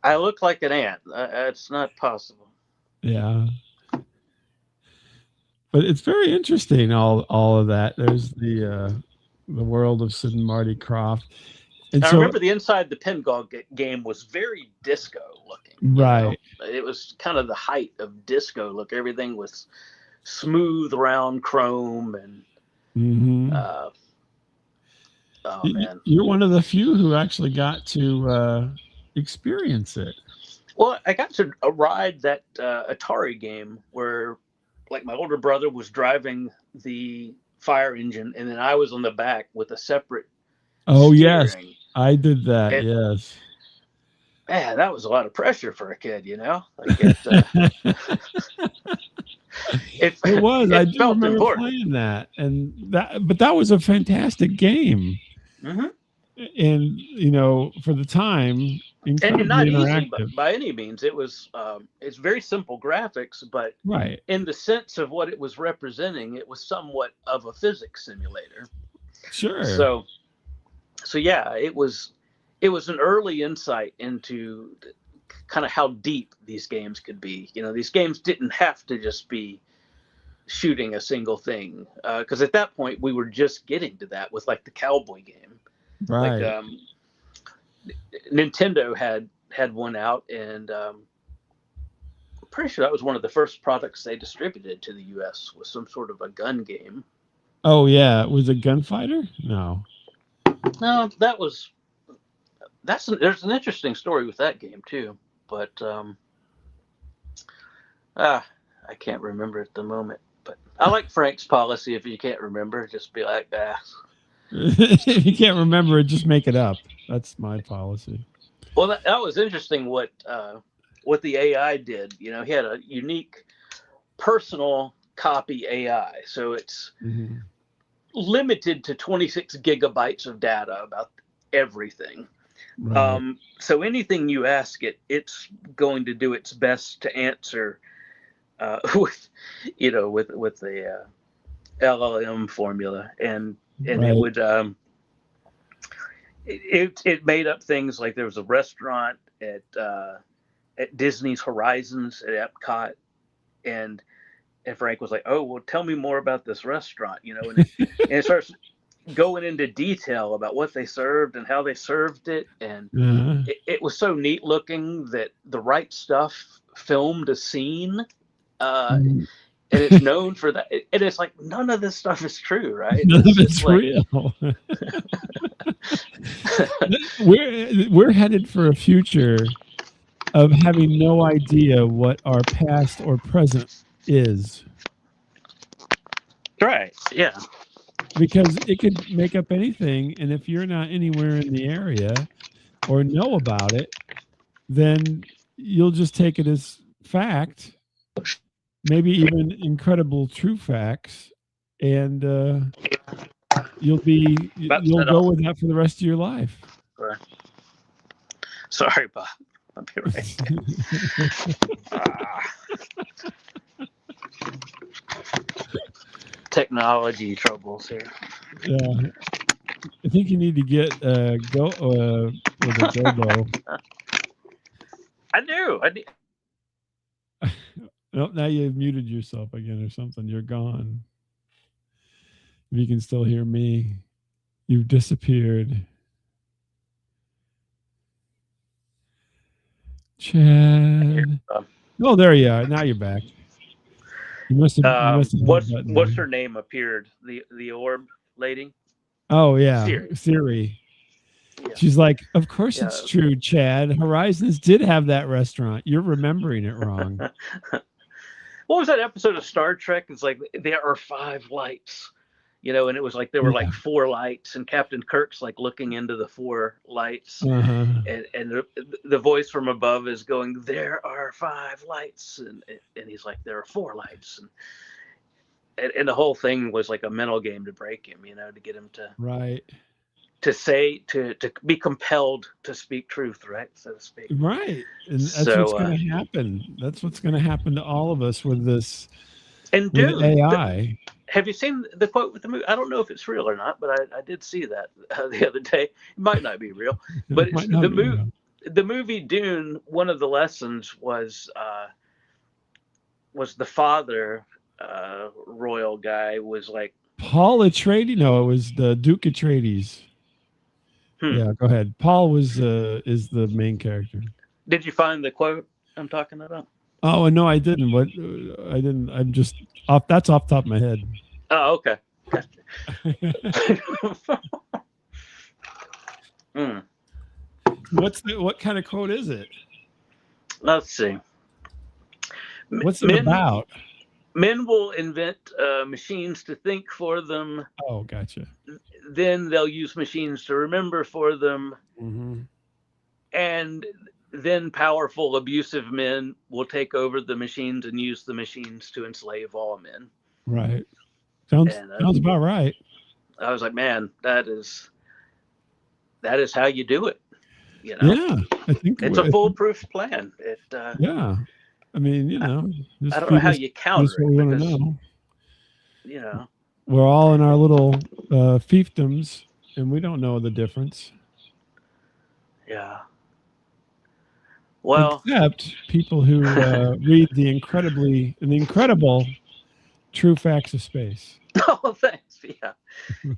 I look like an ant. It's not possible. Yeah. But it's very interesting, all of that. There's the world of Sid and Marty Krofft. And I so, remember the inside the pinball game was very disco looking. right. It was kind of the height of disco look. Everything was smooth, round chrome, and oh man, You're one of the few who actually got to experience it. Well, I got to ride that Atari game where, like, my older brother was driving the fire engine, and then I was on the back with a separate. Oh, yes. steering. I did that. And, yes. Man, that was a lot of pressure for a kid, Like it was. It I do felt remember important. playing that, but that was a fantastic game. Mm-hmm. And for the time, incredibly And not interactive. easy by any means. It was. It's very simple graphics, but Right. in the sense of what it was representing, it was somewhat of a physics simulator. Sure. So yeah, it was an early insight into kind of how deep these games could be. These games didn't have to just be shooting a single thing, because at that point we were just getting to that with like the cowboy game. Right. Like Nintendo had one out, and I'm pretty sure that was one of the first products they distributed to the U.S. was some sort of a gun game. Oh yeah, was it Gunfighter? No. No, there's an interesting story with that game too, but I can't remember at the moment. But I like Frank's policy: if you can't remember, just be like, If you can't remember it, just make it up. That's my policy. Well, that was interesting what the AI did. He had a unique personal copy AI, so it's limited to 26 gigabytes of data about everything. Right. So anything you ask it, it's going to do its best to answer with the LLM formula, and Right. it would it made up things like there was a restaurant at Disney's Horizons at Epcot, and Frank was like, "Oh, well, tell me more about this restaurant," and it starts going into detail about what they served and how they served it, and it was so neat looking that The Right Stuff filmed a scene, and it's known for that. And it's like, none of this stuff is true, right? None of it's like, real. We're headed for a future of having no idea what our past or present is. Right. Yeah. Because it could make up anything, and if you're not anywhere in the area or know about it, then you'll just take it as fact, maybe even incredible true facts, and you'll go with that for the rest of your life. Right. Sorry, Bob. I'll be right back. Technology troubles here. Yeah, I think you need to get with a Gobo. I do. Oh, now you've muted yourself again or something. You're gone. If you can still hear me, you've disappeared. Chad. Oh, there you are. Now you're back. You must have. What's her name appeared? The orb lady. Oh yeah, Siri. Yeah. She's like, of course it's true, Chad. Horizons did have that restaurant. You're remembering it wrong. What was that episode of Star Trek? It's like there are 5 lights, you know, and it was like there were like 4 lights, and Captain Kirk's like looking into the 4 lights, and the voice from above is going, "There are 5 lights," and he's like, "There are 4 lights," and the whole thing was like a mental game to break him, you know, to get him to be compelled to speak truth, right, so to speak. Right, and that's what's going to happen. That's what's going to happen to all of us with this. And with AI. Have you seen the quote with the movie? I don't know if it's real or not, but I did see that the other day. It might not be real, but it's the movie Dune. One of the lessons was the father royal guy was like Paul Atreides. No, it was the Duke Atreides. Yeah, go ahead. Paul is the main character. Did you find the quote I'm talking about? Oh no, I didn't. What I didn't. I'm just off. That's off the top of my head. Oh, okay. What kind of quote is it? Let's see. What's it about? Men will invent machines to think for them. Oh, gotcha. Then they'll use machines to remember for them. Mm-hmm. And then powerful, abusive men will take over the machines and use the machines to enslave all men. Right. Sounds about right. I was like, man, that is how you do it. You know? Yeah, I think it's a foolproof plan. Yeah. I mean, you know, I don't know how you counter it. We because, know. You know, we're all in our little fiefdoms, and we don't know the difference. Yeah. Well, except people who read the incredible True Facts of Space. Oh, thanks. Yeah.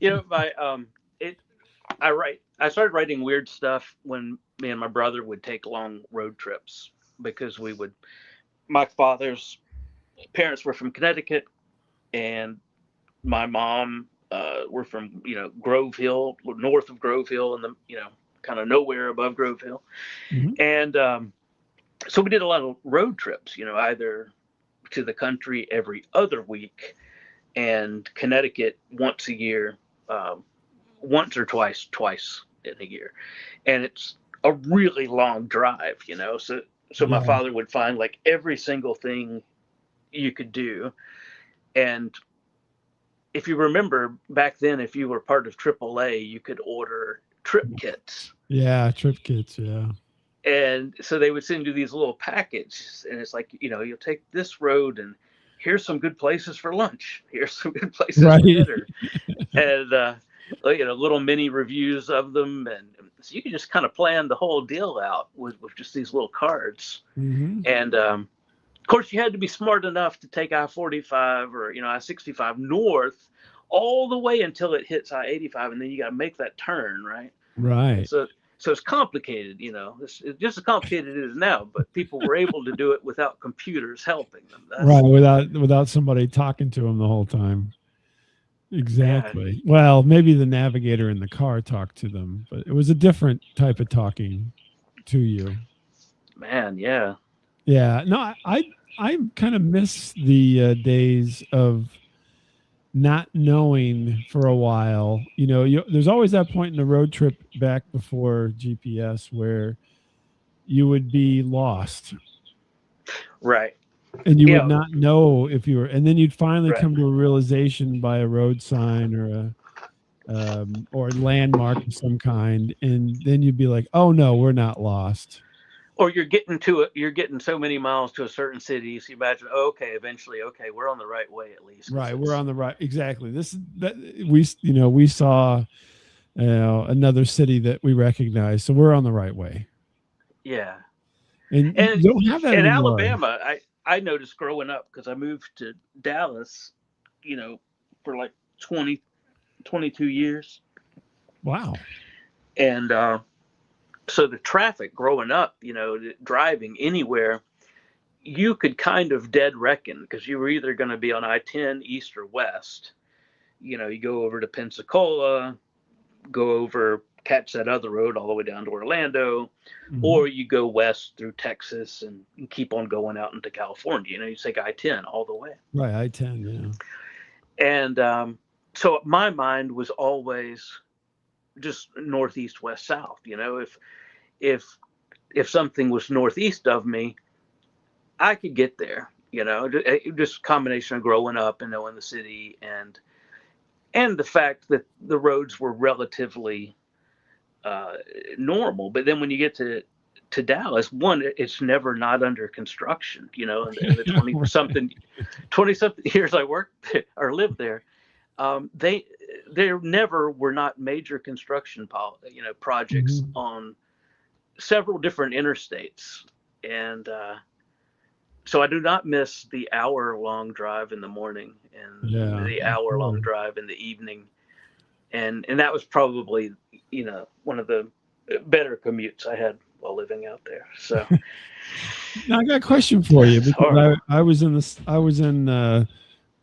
You know, I started writing weird stuff when me and my brother would take long road trips because my father's parents were from Connecticut and my mom were from, you know, Grove Hill, north of Grove Hill, and kind of nowhere above Grove Hill. Mm-hmm. And so we did a lot of road trips, you know, either to the country every other week and Connecticut once a year, once or twice in a year. And it's a really long drive, you know, so my father would find like every single thing you could do. And if you remember back then, if you were part of AAA, you could order trip kits. Yeah, trip kits, yeah. And so they would send you these little packages, and it's like, you know, you'll take this road, and here's some good places for lunch. Here's some good places for dinner, and you know, little mini reviews of them, and so you can just kind of plan the whole deal out with just these little cards. Mm-hmm. And of course, you had to be smart enough to take I-45 or, you know, I-65 north all the way until it hits I-85, and then you got to make that turn, right? Right. So it's complicated, you know. It's just as complicated as it is now, but people were able to do it without computers helping them. Right, without somebody talking to them the whole time. Exactly. Yeah. Well, maybe the navigator in the car talked to them, but it was a different type of talking to you. Man, yeah. Yeah. No, I kind of miss the days of not knowing for a while. You know, there's always that point in the road trip back before GPS where you would be lost. Right. And you would not know if you were, and then you'd finally come to a realization by a road sign or a landmark of some kind, and then you'd be like, "Oh no, we're not lost." Or you're getting so many miles to a certain city, so you imagine, eventually, we're on the right way at least. Right, we're on the right. Exactly. We saw, another city that we recognize, so we're on the right way. Yeah. And you don't have that in anymore. Alabama. I noticed growing up because I moved to Dallas, you know, for like 20, 22 years. Wow. And so the traffic growing up, you know, driving anywhere, you could kind of dead reckon because you were either going to be on I-10 east or west. You know, you go over to Pensacola, go over, catch that other road all the way down to Orlando, or you go west through Texas and keep on going out into California. You know, you take I-10 all the way. Right, I-10, yeah. And so my mind was always just northeast, west, south. You know, if something was northeast of me, I could get there. You know, just a combination of growing up and knowing the city and the fact that the roads were relatively normal. But then when you get to Dallas, one, it's never not under construction. You know, in the 20 something years I worked there, or lived there, there never were not major construction projects on several different interstates. And so I do not miss the hour-long drive in the morning and the hour-long drive in the evening. And that was probably, you know, one of the better commutes I had while living out there. So now I got a question for you because I was in the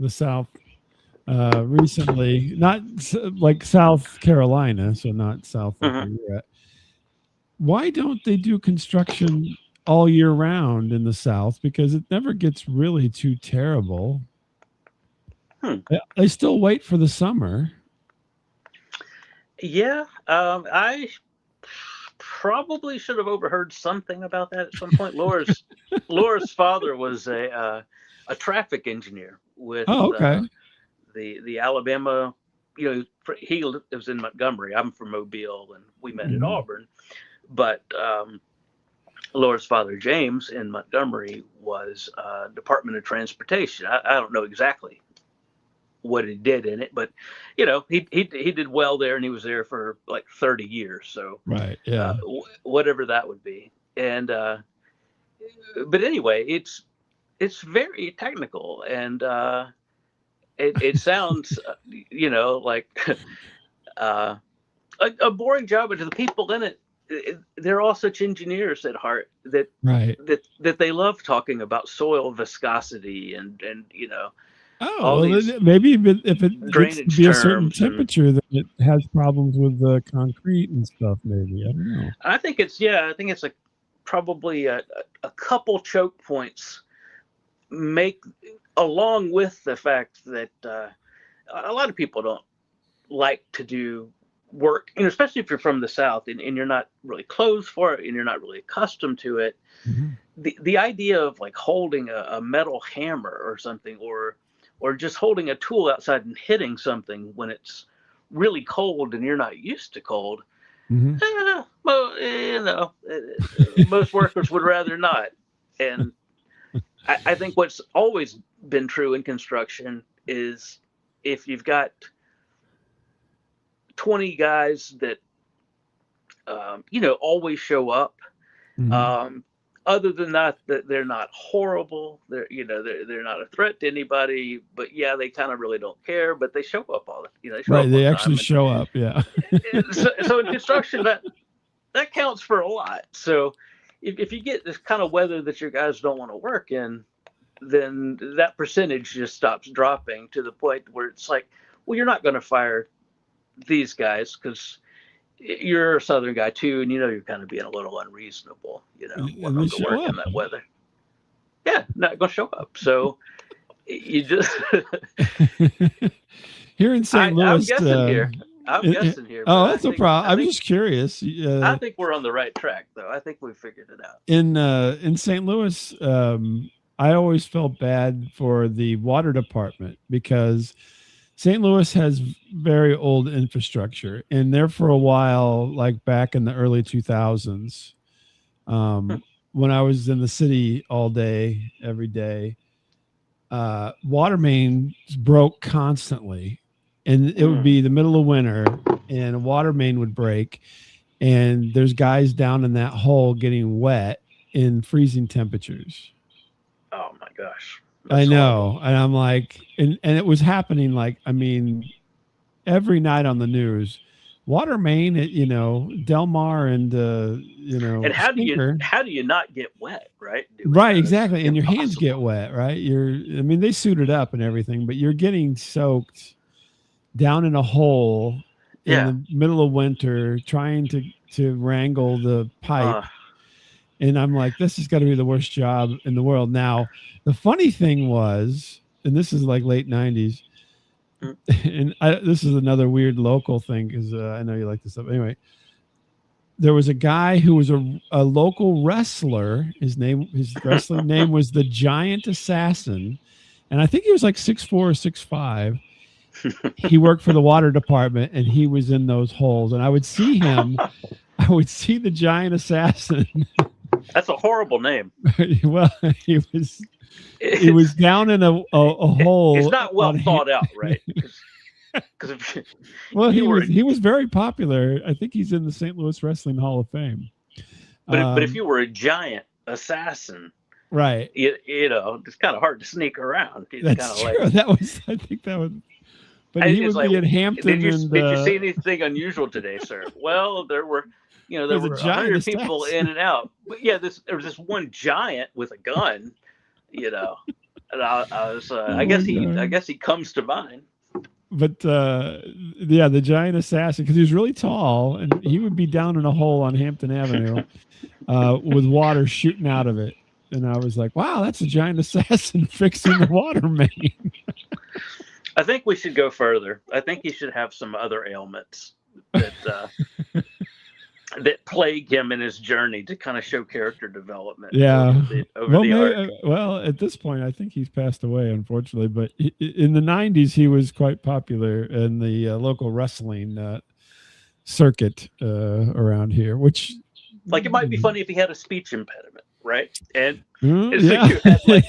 South recently, not like South Carolina, so not South like where you're at. Why don't they do construction all year round in the South? Because it never gets really too terrible. I still wait for the summer. Yeah, I probably should have overheard something about that at some point. Laura's father was a traffic engineer with the Alabama. You know, he lives in Montgomery. I'm from Mobile, and we met at Auburn. But Laura's father, James, in Montgomery, was Department of Transportation. I don't know exactly what he did in it, but you know, he did well there, and he was there for like 30 years. So whatever that would be. And but anyway, it's very technical, and it sounds you know, like a boring job, but to the people in it, they're all such engineers at heart that they love talking about soil viscosity and you know. Maybe if it gets to be a certain temperature, then it has problems with the concrete and stuff. Maybe, I don't know. I think it's like probably a couple choke points make, along with the fact that a lot of people don't like to do work, you know, especially if you're from the South and you're not really clothed for it and you're not really accustomed to it. The idea of like holding a metal hammer or something, or just holding a tool outside and hitting something when it's really cold and you're not used to cold, well, you know, most workers would rather not. And I think what's always been true in construction is if you've got 20 guys that, you know, always show up, other than that, they're not horrible. They're not a threat to anybody, but yeah, they kind of really don't care, but they show up all the, you know, they actually show up. Yeah. so in construction, that counts for a lot. So if you get this kind of weather that your guys don't want to work in, then that percentage just stops dropping to the point where it's like, well, you're not going to fire these guys because you're a Southern guy too, and you know you're kind of being a little unreasonable, you know, when I'm to work in that weather. Yeah, not gonna show up. So you just here in St. Louis. I'm guessing here. Oh, that's no problem. I'm just curious. I think we're on the right track, though. I think we figured it out. In St. Louis, I always felt bad for the water department because St. Louis has very old infrastructure, and there for a while, like back in the early 2000s, when I was in the city all day, every day, water mains broke constantly, and it would be the middle of winter, and a water main would break, and there's guys down in that hole getting wet in freezing temperatures. Oh my gosh. I That's know. horrible. And I'm like, and it was happening like, I mean, every night on the news. Water main at, Del Mar and, And Stinker. how do you not get wet, right? Right, That. It's exactly. And your hands get impossible. wet, right? I mean, they suited up and everything, but you're getting soaked down in a hole in Yeah. the middle of winter trying to wrangle the pipe. Uh, And I'm like, this has got to be the worst job in the world. Now, the funny thing was, and this is like late 90s, Mm. and this is another weird local thing because I know you like this stuff. Anyway, there was a guy who was a local wrestler. His wrestling name was the Giant Assassin. And I think he was like 6'4" or 6'5". He worked for the water department and he was in those holes. And I would see him, I would see the Giant Assassin. That's a horrible name. Well, he was down in a hole. It's not well on thought out, right? Because well, he was very popular. I think he's in the St. Louis Wrestling Hall of Fame. but if you were a giant assassin, right, it's kind of hard to sneak around. It's that's kind true. of I think that was. But he would like, be in Hampton. Did you see anything unusual today, sir? Well, there were. There There's a were giant 100 people assassin. in and out. But yeah, there was this one giant with a gun, and I was, I guess he comes to mind. But yeah, the Giant Assassin, because he was really tall, and he would be down in a hole on Hampton Avenue with water shooting out of it. And I was like, wow, that's a Giant Assassin fixing the water main. I think we should go further. I think he should have some other ailments that that plague him in his journey to kind of show character development. Yeah. Over well, at this point, I think he's passed away, unfortunately. But in the 90s, he was quite popular in the local wrestling circuit around here, which. Like, it might be funny if he had a speech impediment, right? And yeah. you had like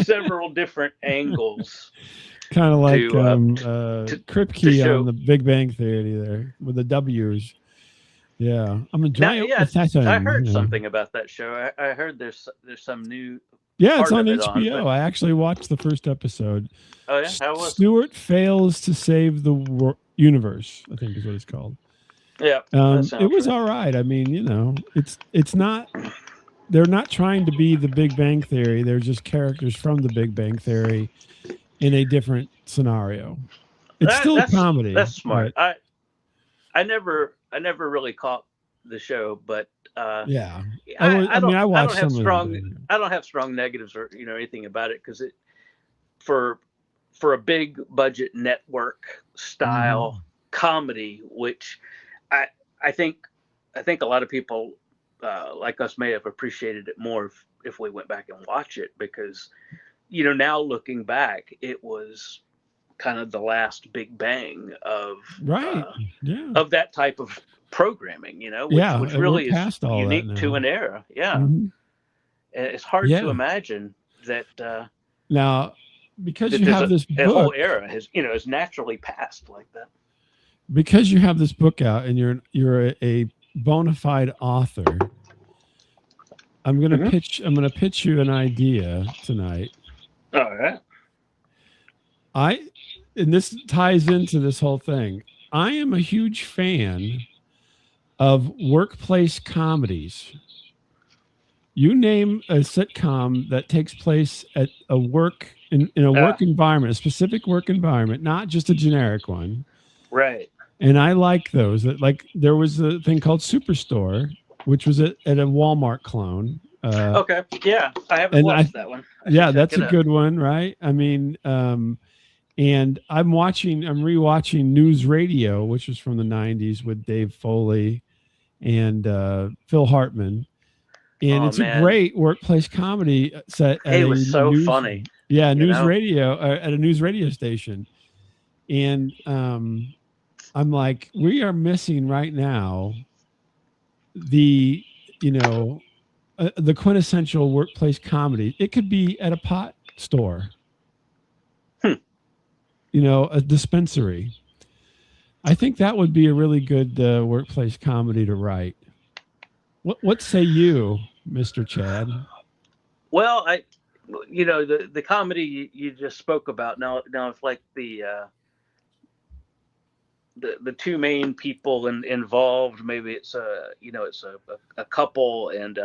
several different angles. Kind of like Kripke show, on the Big Bang Theory there with the W's. Yeah, I'm a giant. I heard something about that show. I heard there's some new. Yeah, it's on HBO. I actually watched the first episode. Oh yeah, how was Stewart fails to save the universe? I think is what it's called. Yeah, it was all right. I mean, it's not. They're not trying to be the Big Bang Theory. They're just characters from the Big Bang Theory in a different scenario. It's still a comedy. That's smart. Right? I never really caught the show, but yeah, I watched I don't have strong negatives or anything about it because it for a big budget network style comedy, which I think a lot of people like us may have appreciated it more if we went back and watched it, because now looking back, it was kind of the last big bang of of that type of programming, which really is unique to an era. Yeah. Mm-hmm. It's hard to imagine that now, because you have this book, a whole era has naturally passed like that. Because you have this book out and you're a bona fide author, I'm gonna pitch you an idea tonight. All right. And this ties into this whole thing. I am a huge fan of workplace comedies. You name a sitcom that takes place at a work work environment, a specific work environment, not just a generic one. Right. And I like those. Like there was a thing called Superstore, which was at a Walmart clone. Okay. Yeah, I haven't watched that one. That's a good one, right? I mean, and I'm rewatching News Radio, which was from the 90s with Dave Foley and Phil Hartman. And it's a great workplace comedy set. It was so funny. Yeah, radio at a news radio station. And I'm like, we are missing right now the quintessential workplace comedy. It could be at a pot store, a dispensary. I think that would be a really good workplace comedy to write. What say you, Mr. Chad? Well, you know, the comedy you just spoke about. Now it's like the two main people involved. Maybe it's it's a couple, and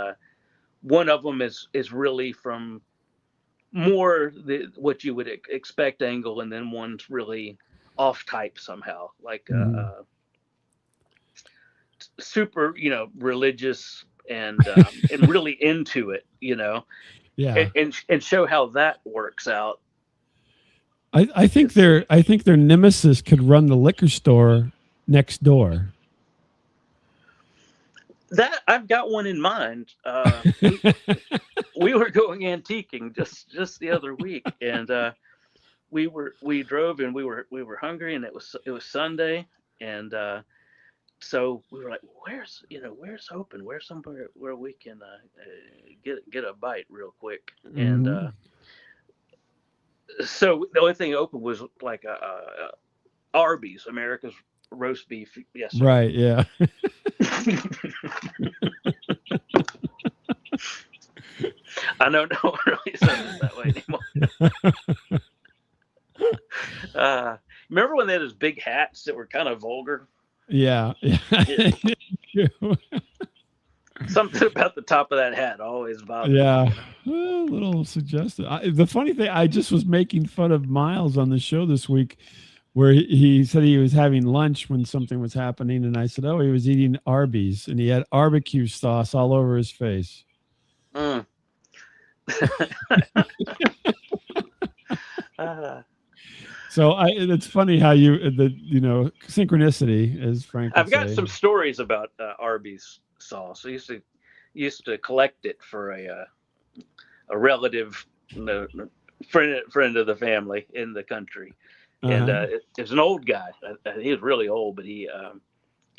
one of them is really from more what you would expect angle, and then one's really off type somehow, like super, religious and and really into it, Yeah. and show how that works out. I think their nemesis could run the liquor store next door. That I've got one in mind. We were going antiquing just the other week, and we drove, and we were hungry, and it was Sunday, and so we were like, where's open? Where's somewhere where we can get a bite real quick? Mm-hmm. And so the only thing open was like a Arby's, America's roast beef. Yes, sir. Right. Yeah. I know no one really says it that way anymore. Remember when they had those big hats that were kind of vulgar? Yeah. Something about the top of that hat always bothered Yeah. me. A little suggestive. The funny thing, I just was making fun of Miles on the show this week, where he said he was having lunch when something was happening, and I said, "Oh, he was eating Arby's, and he had barbecue sauce all over his face." Mm. So it's funny how synchronicity, as Frank would I've got say. some stories about Arby's sauce. I used to collect it for a relative, friend of the family in the country, and it was an old guy. He was really old, but he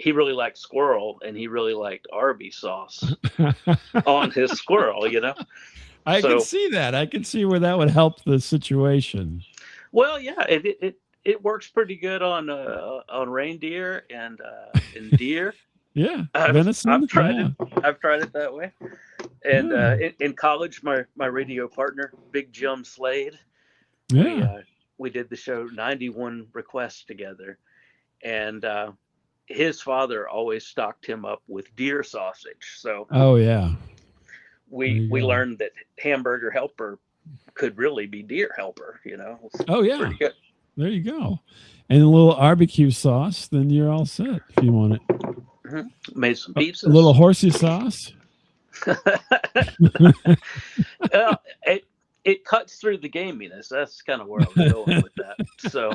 really liked squirrel, and he really liked Arby's sauce on his squirrel. I can see that. I can see where that would help the situation. Well, yeah, it works pretty good on reindeer and deer. Yeah, venison. I've tried yeah. it. I've tried it that way. And in college, my radio partner, Big Jim Slade, we did the show 91 Requests together, and his father always stocked him up with deer sausage. So we learned that hamburger helper could really be deer helper. Oh yeah, pretty good. There you go. And a little barbecue sauce, then you're all set if you want it. Mm-hmm. Made some pizzas. A little horsey sauce. It cuts through the gaminess. That's kind of where I'm going with that. So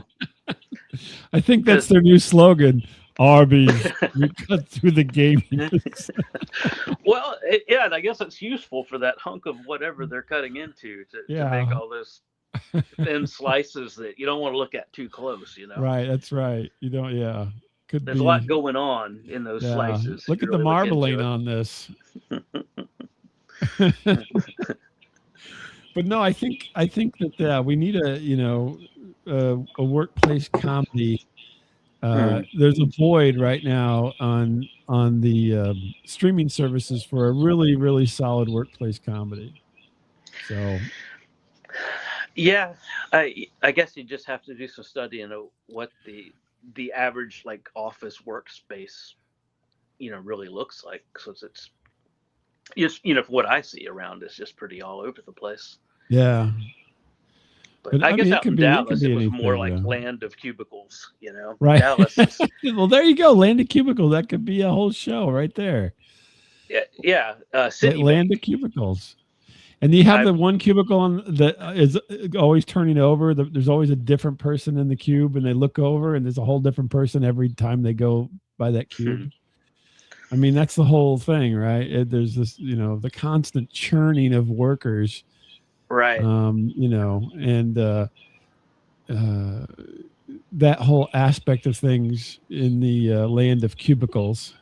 I think that's their new slogan. Arby's, you cut through the gaminess. Well, and I guess it's useful for that hunk of whatever they're cutting into to make all those thin slices that you don't want to look at too close. Right. That's right. You don't. Yeah. There's a lot going on in those slices. Look at the marbling on this. But no, I think that we need a workplace comedy. There's a void right now on the streaming services for a really, really solid workplace comedy. So, yeah, I guess you just have to do some study and know what the average like office workspace, really looks like. So it's just, what I see around is just pretty all over the place. Yeah. But I guess out in Dallas, it was more like land of cubicles, Right. Dallas. Well, there you go. Land of cubicles. That could be a whole show right there. Yeah. City land of cubicles. And you have the one cubicle that is always turning over. There's always a different person in the cube, and they look over, and there's a whole different person every time they go by that cube. Mm-hmm. I mean, that's the whole thing, right? There's this, the constant churning of workers. Right. And that whole aspect of things in the land of cubicles.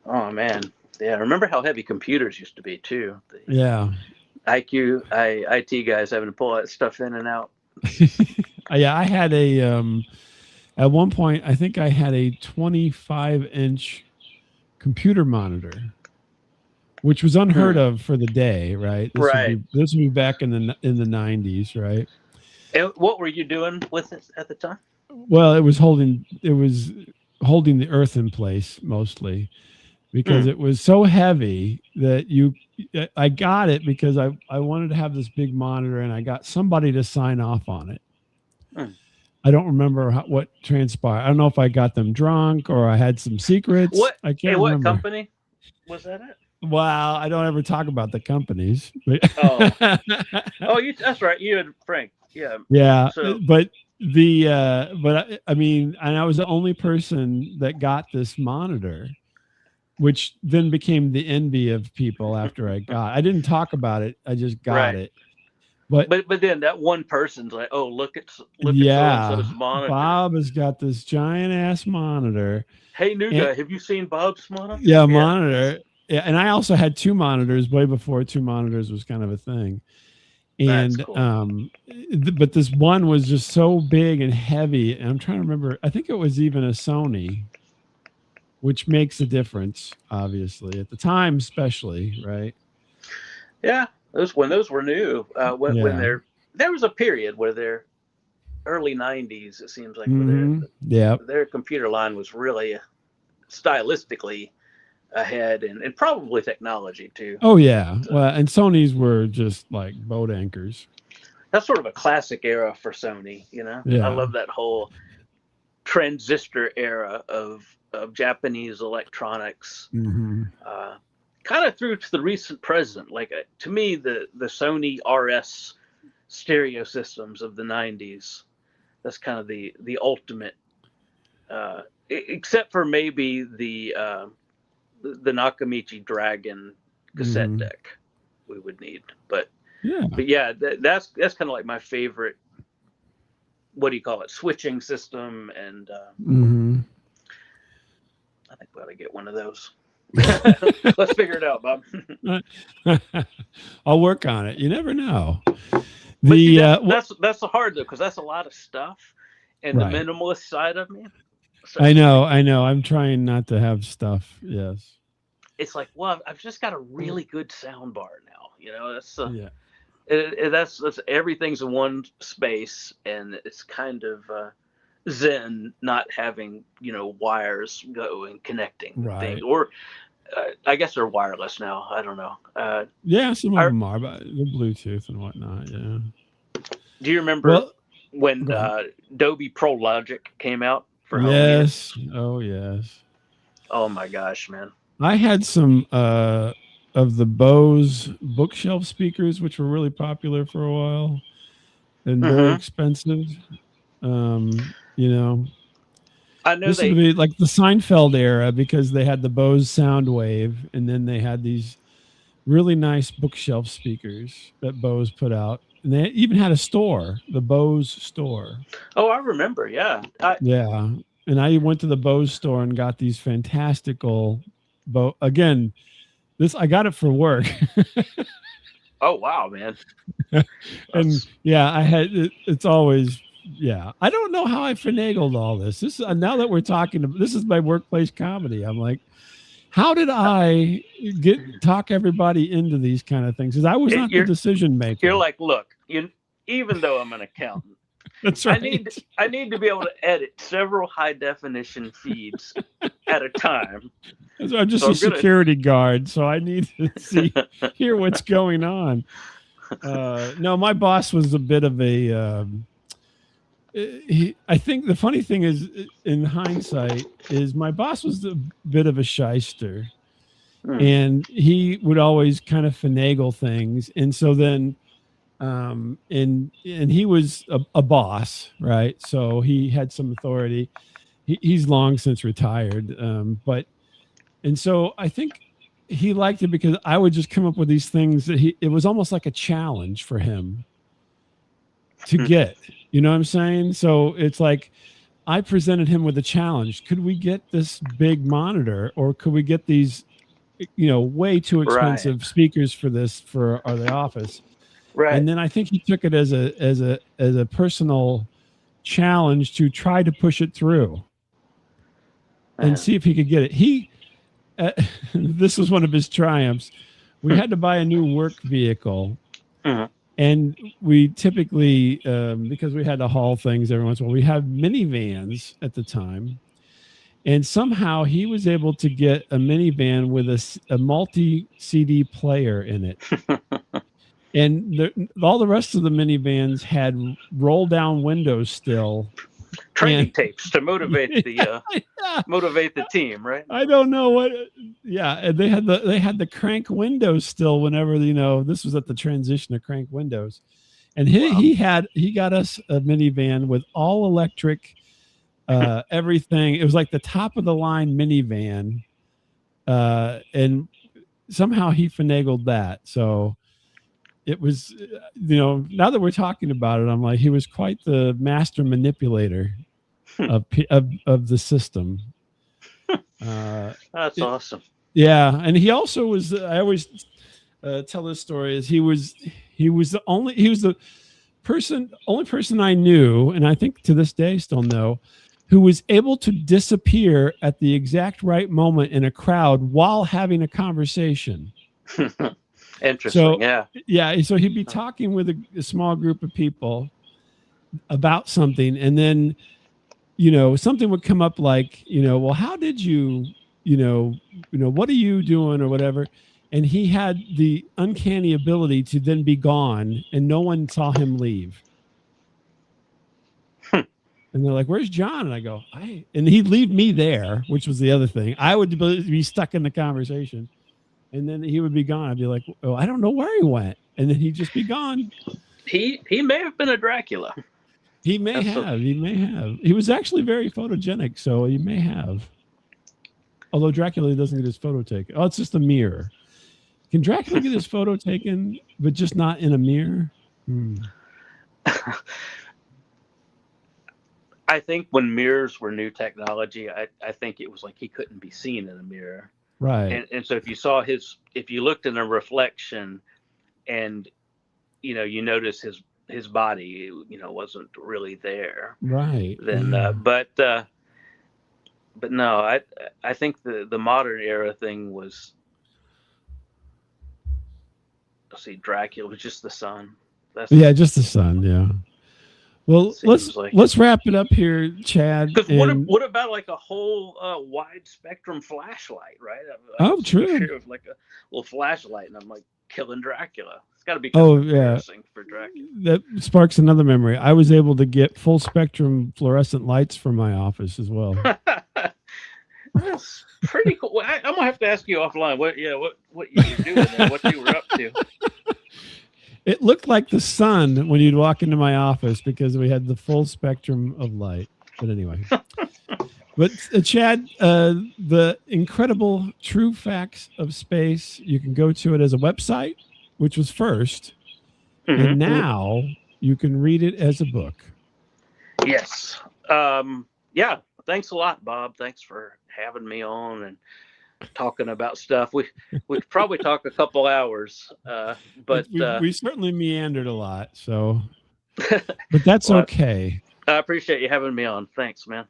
Oh, man. Yeah. Remember how heavy computers used to be, too. Yeah. IT guys having to pull that stuff in and out. Yeah, I had at one point, I think I had a 25-inch computer monitor which was unheard of for the day, right? Right. This would be back in the 90s, right? And what were you doing with it at the time? Well, it was holding the earth in place mostly, because it was so heavy that I got it because I wanted to have this big monitor, and I got somebody to sign off on it. I don't remember what transpired. I don't know if I got them drunk or I had some secrets. I can't remember. What company was that at? Well, I don't ever talk about the companies. But That's right. You and Frank. Yeah. Yeah. So, but I mean, and I was the only person that got this monitor, which then became the envy of people after I didn't talk about it. I just got it. But then that one person's like, oh, look at so-and-so's monitor. Bob has got this giant ass monitor. Hey, new guy, have you seen Bob's monitor? Yeah, monitor. Yeah, and I also had 2 monitors way before 2 monitors was kind of a thing. And that's cool. But this one was just so big and heavy. And I'm trying to remember. I think it was even a Sony, which makes a difference, obviously at the time, especially, right? Yeah. When those were new, when there was a period where their early 90s, it seems like, where their computer line was really stylistically ahead and probably technology too. Oh yeah. Well, and Sony's were just like boat anchors. That's sort of a classic era for Sony, you know? Yeah. I love that whole transistor era of Japanese electronics. Kind of through to the recent present. Like, to me, the Sony RS stereo systems of the 90s, that's kind of the ultimate, except for maybe the Nakamichi Dragon cassette deck we would need. But yeah, that's kind of like my favorite, what do you call it, switching system. And I think we ought to get one of those. Let's figure it out, Bob. I'll work on it. You never know. That's the hard though, because that's a lot of stuff, and the minimalist side of me. So I know. I'm trying not to have stuff. Yes. It's like, well, I've just got a really good sound bar now. You know, that's that's everything's in one space, and it's kind of zen not having wires go and connecting things. Or I guess they're wireless now. I don't know. Some of them are, but the Bluetooth and whatnot. Yeah. Do you remember when Adobe Pro Logic came out for home? Yes. Oh yes. Oh my gosh, man. I had some of the Bose bookshelf speakers, which were really popular for a while and very expensive. I know this would be like the Seinfeld era, because they had the Bose Soundwave, and then they had these really nice bookshelf speakers that Bose put out, and they even had a store, the Bose store. Oh, I remember. Yeah. And I went to the Bose store and got these fantastical again. I got it for work. Oh wow, man. And I had it's always. Yeah, I don't know how I finagled all this. This now that we're talking, this is my workplace comedy. I'm like, how did I talk everybody into these kind of things? Because I was not the decision maker. You're like, look, even though I'm an accountant, that's right. I need to be able to edit several high definition feeds at a time. So I'm just a security guard, so I need to hear what's going on. No, my boss was a bit of a. I think the funny thing is, in hindsight, is my boss was a bit of a shyster, and he would always kind of finagle things. And so then, and he was a boss, right? So he had some authority. He's long since retired, and so I think he liked it because I would just come up with these things that it was almost like a challenge for him to get. You know what I'm saying? So it's like I presented him with a challenge. Could we get this big monitor, or could we get these, way too expensive speakers for the office? Right. And then I think he took it as a personal challenge to try to push it through and see if he could get it. This was one of his triumphs. we had to buy a new work vehicle. Mhm. And we typically, because we had to haul things every once in a while, we had minivans at the time. And somehow he was able to get a minivan with a multi-CD player in it. And all the rest of the minivans had roll-down windows still. Training And- tapes to motivate the motivate the team, right? I don't know what. Yeah, and they had the crank windows still. Whenever this was at the transition of crank windows, and he got us a minivan with all electric, everything. It was like the top of the line minivan, and somehow he finagled that. So it was, now that we're talking about it, I'm like, he was quite the master manipulator of the system. That's awesome. Yeah, and he also was. I always tell this story. Is he was the only person I knew, and I think to this day still know, who was able to disappear at the exact right moment in a crowd while having a conversation. Interesting. So, yeah. So he'd be talking with a small group of people about something, and then something would come up like, well, how did you, what are you doing or whatever? And he had the uncanny ability to then be gone and no one saw him leave. And they're like, where's John? And I go, and he'd leave me there, which was the other thing. I would be stuck in the conversation and then he would be gone. I'd be like, oh, I don't know where he went. And then he'd just be gone. He may have been a Dracula. He may have. He was actually very photogenic, so he may have. Although Dracula doesn't get his photo taken. Oh, it's just a mirror. Can Dracula get his photo taken, but just not in a mirror? I think when mirrors were new technology, I think it was like he couldn't be seen in a mirror. Right. And so if you looked in a reflection and, you notice his body, wasn't really there. Right. Then, but no, I think the modern era thing was, let's see, Dracula was just the sun. Just the sun. Yeah. Well, let's wrap it up here, Chad. Because what about like a whole wide spectrum flashlight, right? True. Of like a little flashlight, and I'm like killing Dracula. It's got to be embarrassing for Dracula. That sparks another memory. I was able to get full spectrum fluorescent lights for my office as well. That's pretty cool. I'm gonna have to ask you offline. What you were doing there? What you were up to? It looked like the sun when you'd walk into my office because we had the full spectrum of light. But anyway, Chad, the incredible True Facts of Space, you can go to it as a website, which was first, and now you can read it as a book. Yes. Thanks a lot, Bob. Thanks for having me on and talking about stuff. We could probably talk a couple hours, but we certainly meandered a lot. So, but that's okay. I appreciate you having me on. Thanks, man.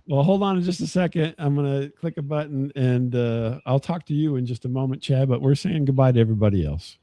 Well, hold on just a second. I'm going to click a button and I'll talk to you in just a moment, Chad, but we're saying goodbye to everybody else.